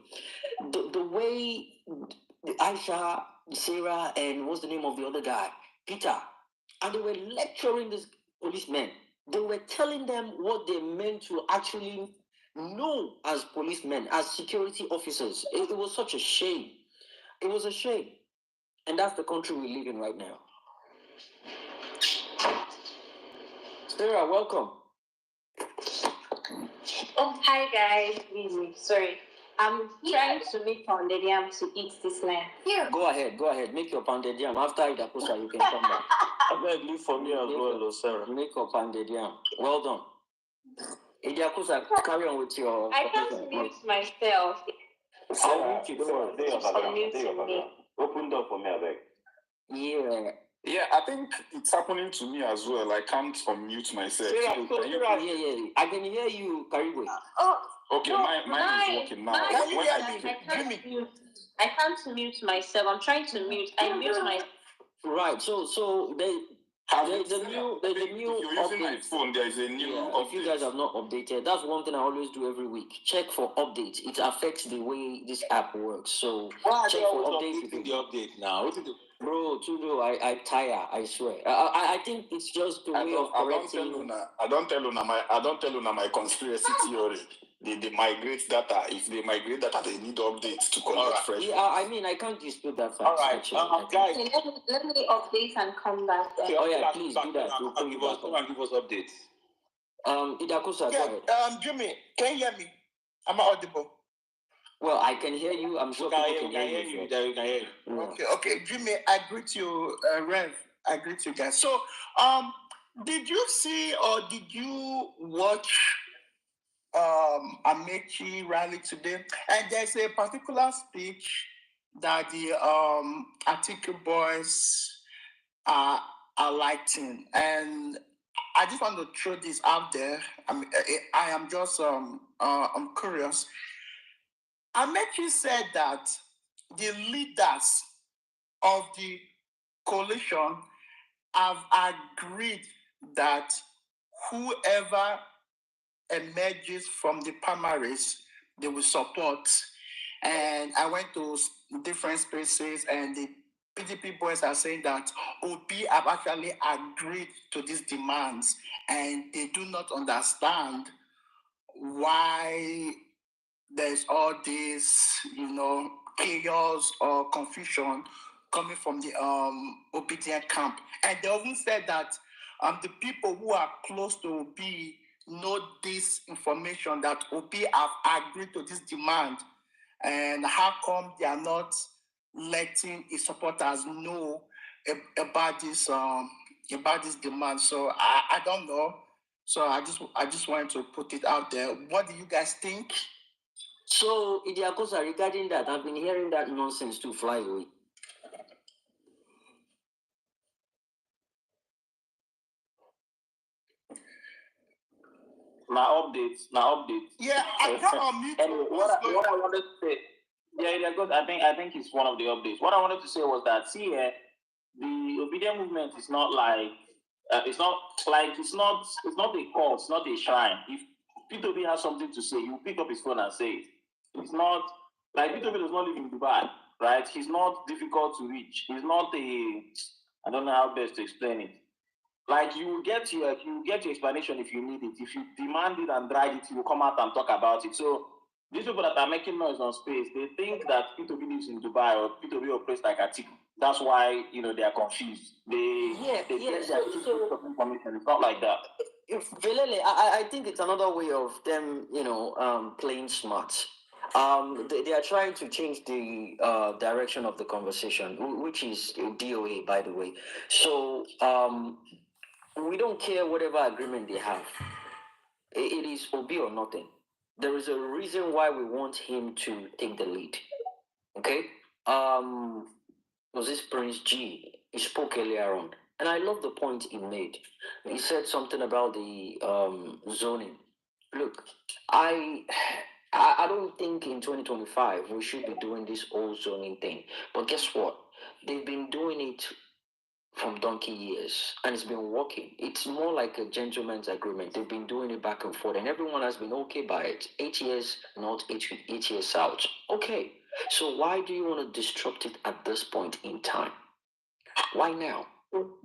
The way Aisha, Sarah, and what's the name of the other guy? Peter. And they were lecturing this policeman. They were telling them what they meant to actually know as policemen, as security officers. It was such a shame. It was a shame. And that's the country we live in right now. Sarah, welcome. Oh, hi guys. Busy. Sorry. I'm trying to make pounded yam to eat this lamb. Here. Go ahead. Make your pounded yam. After Idakosa, you can come back. I beg leave for me as well, Sarah. Make your pounded yam. Well done. Idakosa, carry on with your... I can't mute myself. I'll mute you. Don't worry. Open door for me, I beg. Yeah. Yeah, I think it's happening to me as well. I can't unmute myself. Yeah. So I can hear you, Karibu. okay, no, mine is working now. I can't mute myself. I'm trying to mute. I mute myself. Right. So there's a new You're using my update. phone. There is a new update. If you guys have not updated, that's one thing I always do every week. Check for updates. It affects the way this app works. So check for updates. The update now. Bro, Tudo, I tire. I swear. I think it's just the way of correcting. I don't tell you my conspiracy theory. They migrate data. If they migrate data, they need updates to collect fresh. Yeah, I mean, I can't dispute that fact. All right, guys. Okay, let me update and come back. Please do that. Come and give us updates. Idakosa, go ahead. Jimmy, can you hear me? Am I audible? Well, I can hear you. I'm sure people can hear you. We can hear you. Yeah. Okay, Jimmy, I greet you, Rev. I greet you guys. So, did you see or did you watch Amechi rally today? And there's a particular speech that the Atiku boys are lighting, and I just want to throw this out there. I am just I'm curious. Amechi said that the leaders of the coalition have agreed that whoever emerges from the primaries, they will support. And I went to different spaces, and the PDP boys are saying that Obi have actually agreed to these demands, and they do not understand why there's all this, chaos or confusion coming from the obedient camp. And they even said that the people who are close to Obi know this information, that Obi have agreed to this demand, and how come they are not letting his supporters know about this demand? So I don't know. So I just wanted to put it out there. What do you guys think? So, Idiakosa, regarding that, I've been hearing that nonsense to fly away. Now updates. Yeah, I can't unmute. Anyway, what I wanted to say, I think it's one of the updates. What I wanted to say was that the obedient movement is not like it's not a call, it's not a shrine. If P2B has something to say, you pick up his phone and say it. It's not like P2B does not live in Dubai, right? He's not difficult to reach. He's not I don't know how best to explain it. Like you get your explanation if you need it. If you demand it and drag it, you will come out and talk about it. So these people that are making noise on space, they think that P2B lives in Dubai or P2B operates like Atiku. That's why they are confused. It's not like that. Velele, I think it's another way of them, playing smart. They are trying to change the direction of the conversation, which is DOA, by the way. So we don't care whatever agreement they have. It is Obi or nothing. There is a reason why we want him to take the lead. Okay? Was this Prince G? He spoke earlier on. And I love the point he made. He said something about the zoning. Look, I don't think in 2025 we should be doing this whole zoning thing. But guess what? They've been doing it from donkey years, and it's been working. It's more like a gentleman's agreement. They've been doing it back and forth, and everyone has been okay by it. 8 years north, 8 years south. Okay. So why do you want to disrupt it at this point in time? Why now?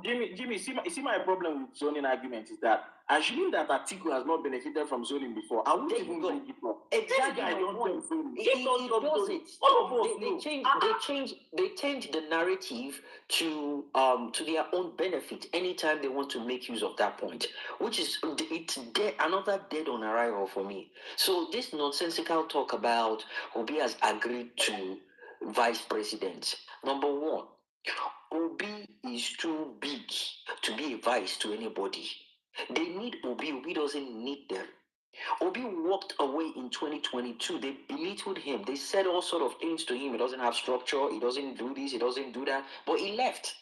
Jimmy, see my problem with zoning argument is that assuming that Atiku has not benefited from zoning before, I won't even bring it up. Exactly. I don't do zoning. He does it. All of us They change the narrative to their own benefit anytime they want to make use of that point, which is another dead on arrival for me. So this nonsensical talk about Obi has agreed to vice president. Number one, Obi is too big to be a vice to anybody. They need Obi. Obi doesn't need them. Obi walked away in 2022. They belittled him. They said all sort of things to him. He doesn't have structure. He doesn't do this. He doesn't do that. But he left.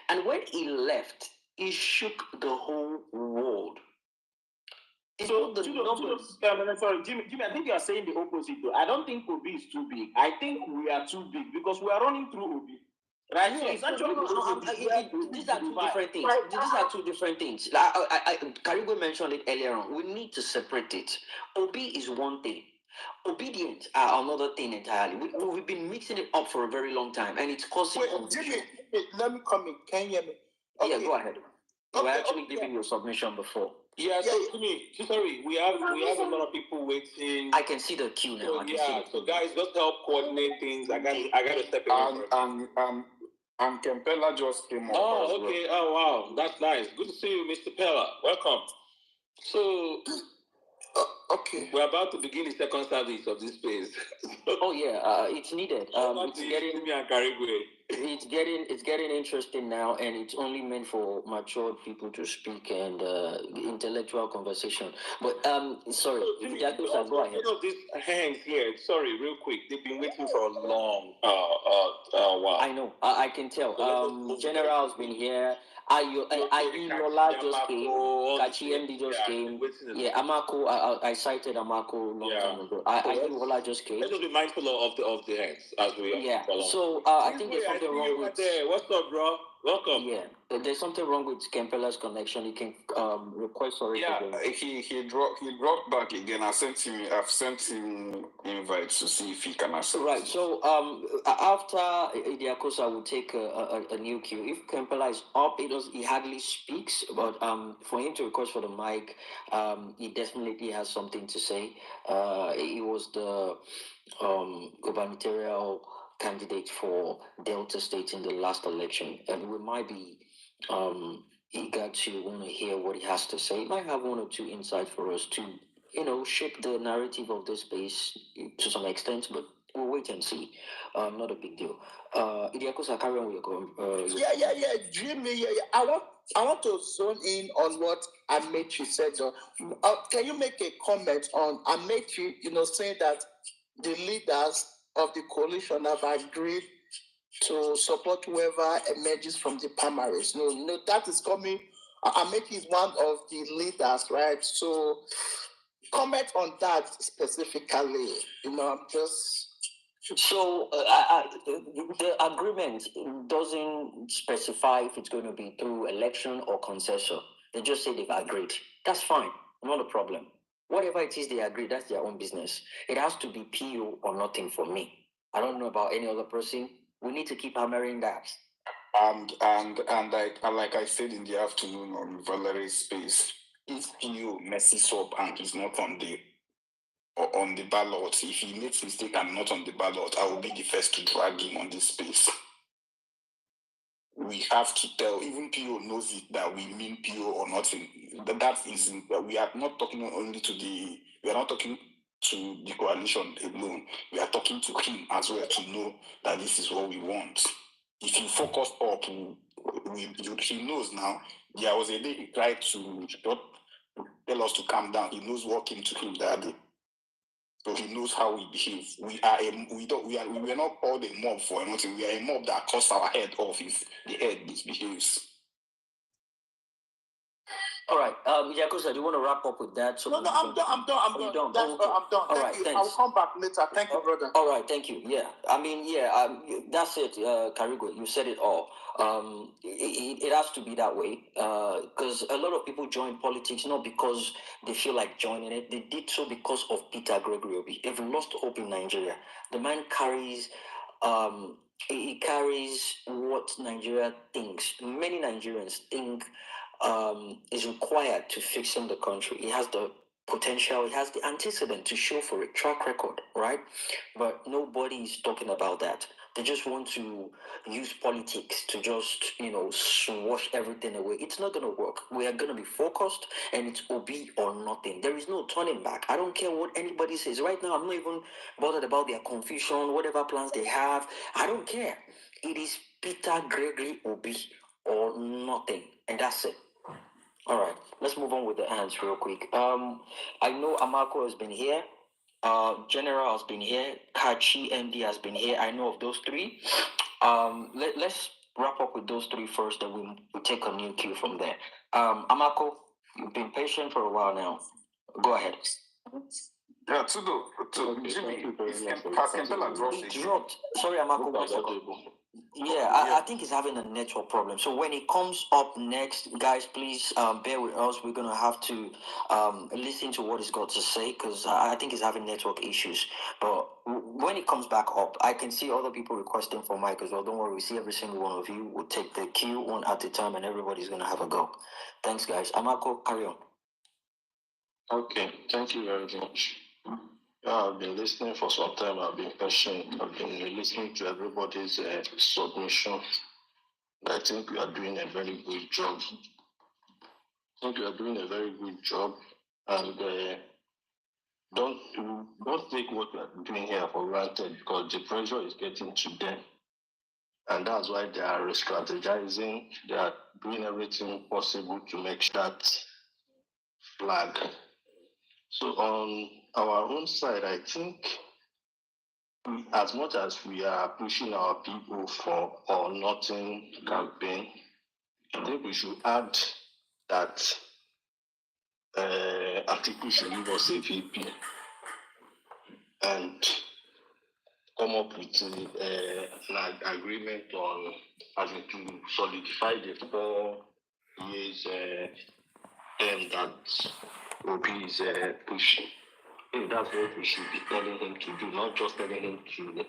And when he left, he shook the whole world. Sorry, Jimmy, I think you are saying the opposite though. I don't think Obi is too big. I think we are too big because we are running through Obi. Right? Yeah, so it's actually these are two different things. These are two different things. Karigo mentioned it earlier on. We need to separate it. Obi is one thing. Obedient are another thing entirely. We've been mixing it up for a very long time, and it's causing. Wait, Jimmy, let me come in. Can you hear me? Okay. Yeah, go ahead. We were actually giving you a submission before. Yeah, so Jimmy, sorry, we have a lot of people waiting. I can see the queue now. So guys, just help coordinate things. I got to step in. And Kempela just came up. Oh, okay. Well. Oh, wow. That's nice. Good to see you, Mr. Pella. Welcome. So, okay. We're about to begin the second service of this place. Oh, yeah. It's needed. It's getting interesting now, and it's only meant for matured people to speak and intellectual conversation. But sorry, go ahead. These hands here. Sorry, real quick. They've been waiting for a long while. I know. I can tell. General's been here. Lola just came. Kachi MD just came. Yeah, Amako. I cited Amako long time ago. Lola just came. Let's just be mindful of the hands as we. Yeah. So I think there's something wrong with. What's up, bro? Welcome. Yeah, there's something wrong with Kempela's connection. He can request for it. Yeah, he dropped back again. I've sent him invites to see if he can accept. Right. So after Idiakosa will take a new queue. If Kempela is up, he hardly speaks. But for him to request for the mic, he definitely has something to say. He was the gubernatorial candidate for Delta State in the last election, and we might be eager to want to hear what he has to say. He might have one or two insights for us to, shape the narrative of this space to some extent, but we'll wait and see. Not a big deal. Idiakosa, carry on with your comment. Yeah, Jimmy. Yeah. I want to zone in on what Amechi said. Can you make a comment on Amechi? Saying that the leaders of the coalition have agreed to support whoever emerges from the primaries. No, that is coming. Amechi is one of the leaders, right? So, comment on that specifically. I'm just. So, the agreement doesn't specify if it's going to be through election or concession. They just say they've agreed. That's fine. Not a problem. Whatever it is they agree, that's their own business. It has to be PO or nothing for me. I don't know about any other person. We need to keep hammering that. And like I said in the afternoon on Valerie's space, if PO messes up and he's not on the ballot, if he makes mistake and not on the ballot, I will be the first to drag him on this space. We have to tell, even PO knows it, that we mean PO or nothing. That is, we are not talking only we are not talking to the coalition alone. We are talking to him as well to know that this is what we want. If he focused up, he knows now. There was a day he tried to tell us to calm down. He knows what came to him that day. So he knows how we behave. We are not called a mob for anything. We are a mob that cuts our head off if the head misbehaves. All right, Yakuza, do you want to wrap up with that? No, I'm done. I'm done. I'm done. All right, thank you. Thanks. I'll come back later. Thank you, brother. All right, thank you. Yeah, that's it, Karigo. You said it all. It has to be that way because a lot of people join politics not because they feel like joining it. They did so because of Peter Gregory Obi. They've lost hope in Nigeria. The man carries it carries what Nigeria thinks. Many Nigerians think is required to fixing the country. It has the potential, it has the antecedent to show for a track record, right? But nobody is talking about that. They just want to use politics to just, swash everything away. It's not going to work. We are going to be focused, and it's Obi or nothing. There is no turning back. I don't care what anybody says. Right now, I'm not even bothered about their confusion, whatever plans they have. I don't care. It is Peter Gregory Obi or nothing, and that's it. All right, let's move on with the hands real quick. I know Amako has been here. General has been here. Kachi MD has been here. I know of those three. Let's wrap up with those three first, then we'll take a new cue from there. Amako, you've been patient for a while now. Go ahead. Yeah, Jimmy, Campbell dropped He dropped. Sorry, Amako. 1 second. Yeah, I think he's having a network problem. So when it comes up next, guys, please bear with us. We're gonna have to listen to what he's got to say because I think he's having network issues. But when it comes back up, I can see other people requesting for mic as well. Don't worry, we see every single one of you. We'll take the queue one at a time, and everybody's gonna have a go. Thanks, guys. Amako, carry on. Okay, thank you very much. I've been listening for some time. I've been patient. I've been listening to everybody's submission. I think we are doing a very good job. And don't take what we are doing here for granted because the pressure is getting to them. And that's why they are re-strategizing. They are doing everything possible to make that flag. So on our own side, I think as much as we are pushing our people for or nothing campaign, I think we should add that Atiku should give us a VP and come up with an agreement on as to solidify the 4 years term that Obi is pushing. I think that's what we should be telling him to do, not just telling him to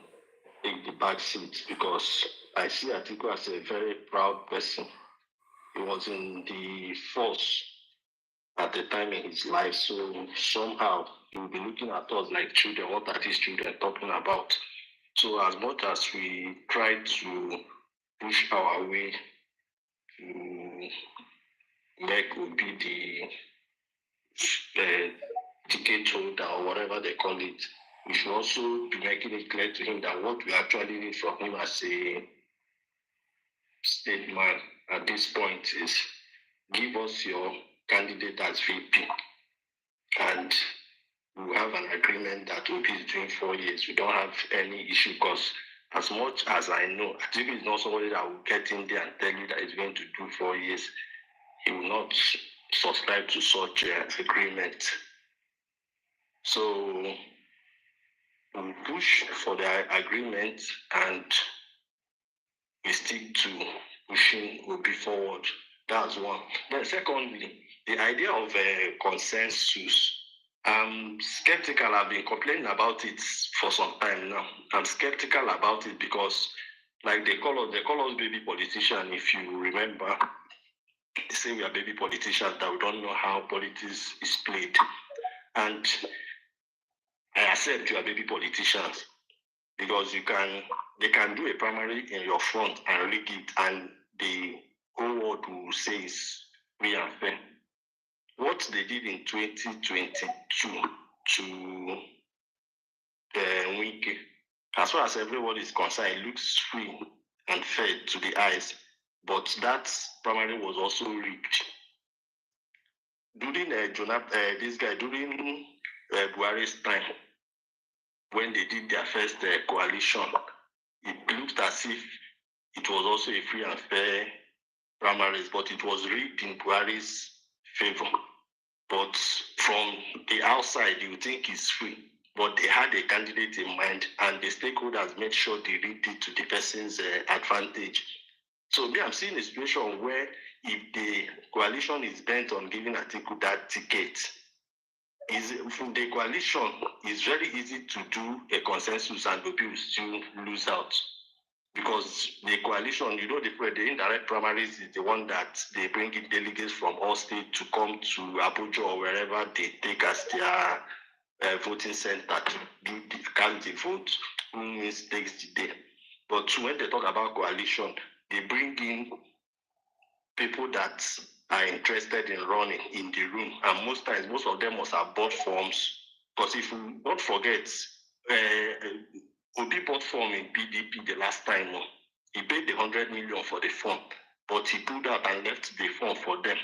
take the back seat, because I see Atiku as a very proud person. He was in the force at the time in his life, so somehow he will be looking at us like children. What are these children talking about? So as much as we try to push our way to make Obi the ticket holder or whatever they call it, we should also be making it clear to him that what we actually need from him as a state man at this point is give us your candidate as VP, and we have an agreement that Obi is doing 4 years. We don't have any issue because as much as I know, Atiku is not somebody that will get in there and tell you that he's going to do 4 years. He will not subscribe to such agreement. So we push for the agreement and we stick to pushing Obi forward. That's one. Then secondly, the idea of a consensus. I'm skeptical. I've been complaining about it for some time now. I'm skeptical about it because, like, they call us baby politicians. If you remember, they say we are baby politicians, that we don't know how politics is played. And I accept you are baby politicians because they can do a primary in your front and rig it, and the whole world will say it's free and fair. What they did in 2022 to Wike, as far as everybody is concerned, it looks free and fair to the eyes, but that primary was also rigged. During during Buhari's time, when they did their first coalition, it looked as if it was also a free and fair primaries, but it was rigged in Buhari's favor. But from the outside, you think it's free. But they had a candidate in mind, and the stakeholders made sure they rigged it to the person's advantage. So I'm seeing a situation where if the coalition is bent on giving Atiku that ticket, from the coalition, it's very easy to do a consensus and Obi will still lose out. because the coalition, the indirect primaries is the one that they bring in delegates from all states to come to Abuja or wherever they take as their voting center to cast the vote, who means takes the day. But when they talk about coalition, they bring in people that are interested in running in the room, and most times, most of them must have bought forms. Because if you don't forget, Obi bought form in PDP the last time. He paid the 100 million for the form, but he pulled out and left the form for them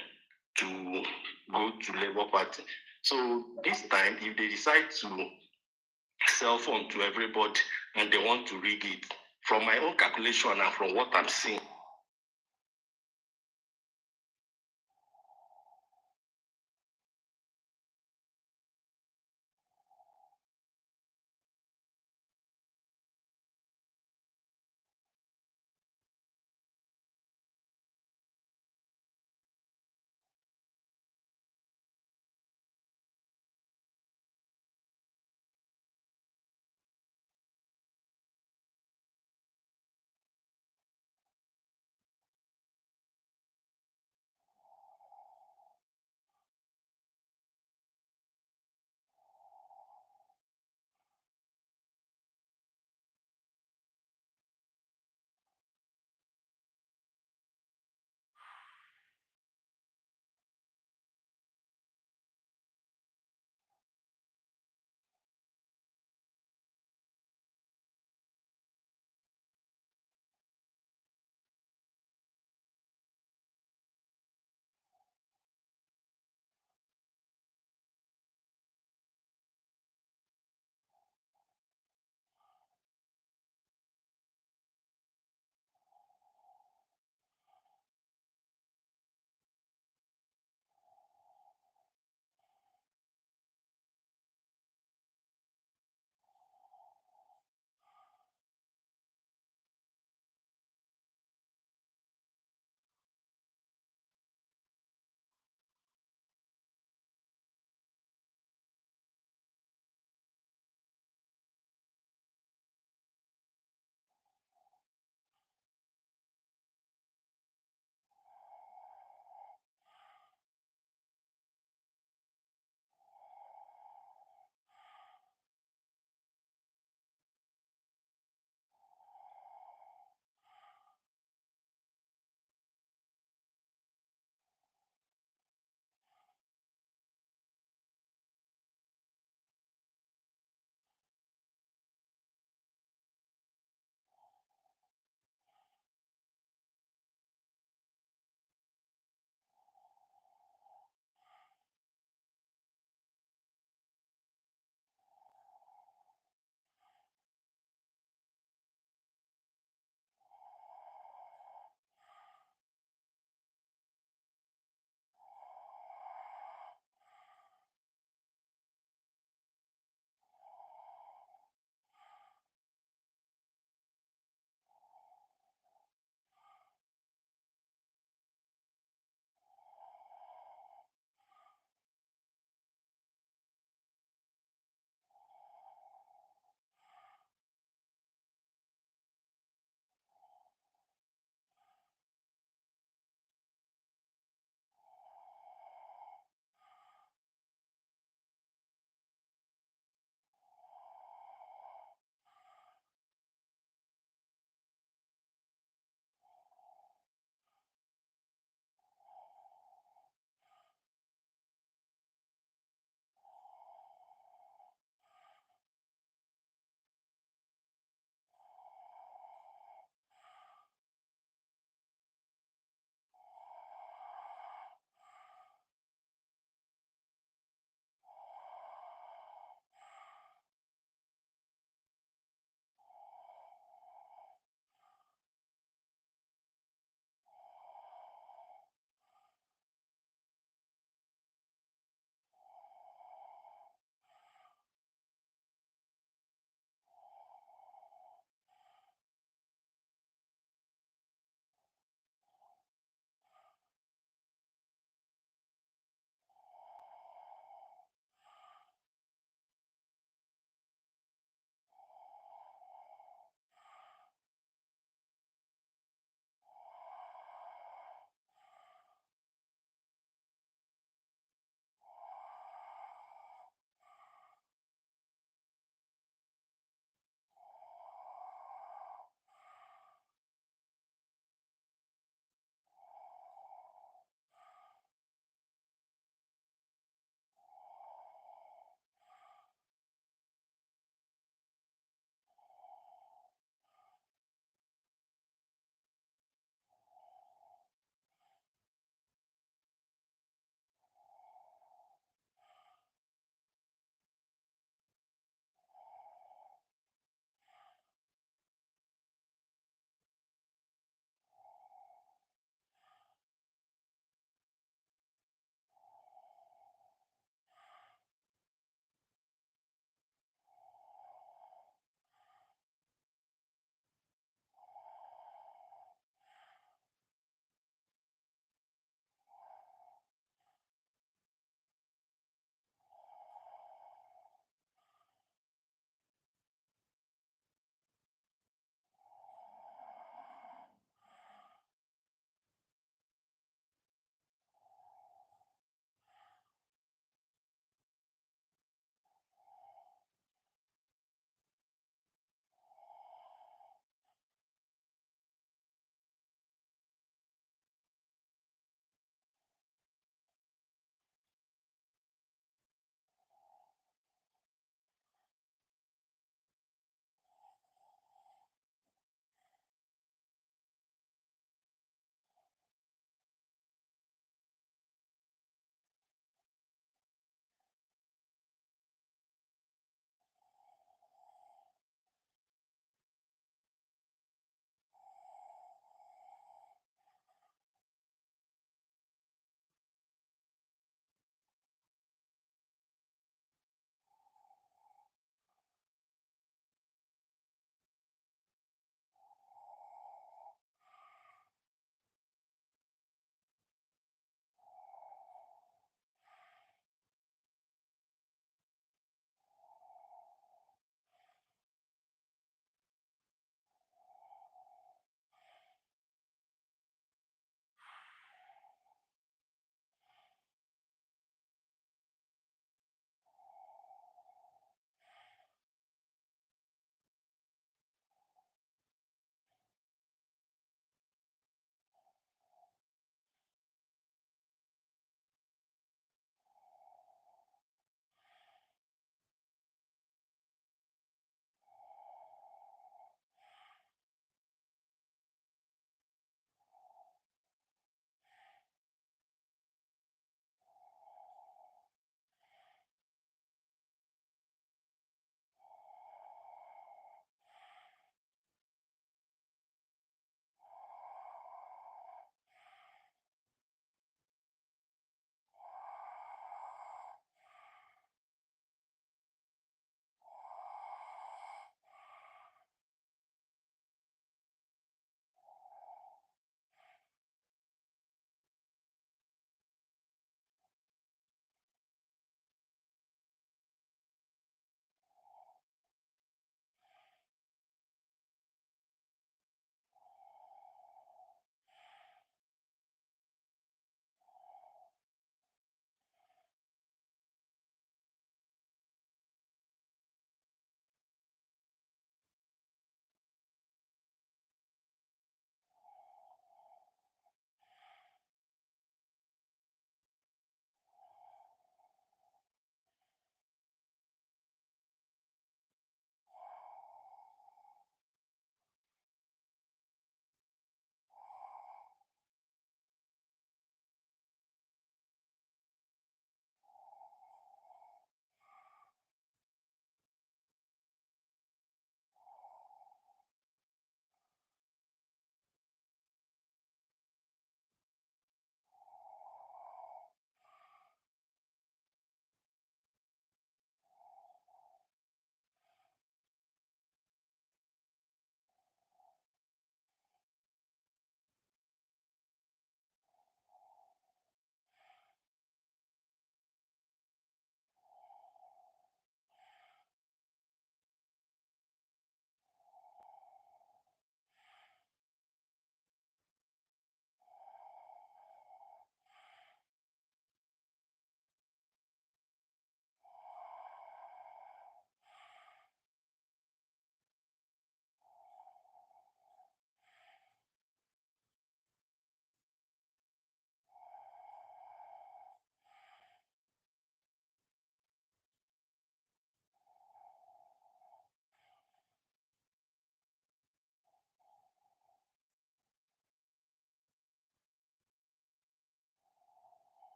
to go to Labour Party. So this time, if they decide to sell form to everybody and they want to rig it, from my own calculation and from what I'm seeing,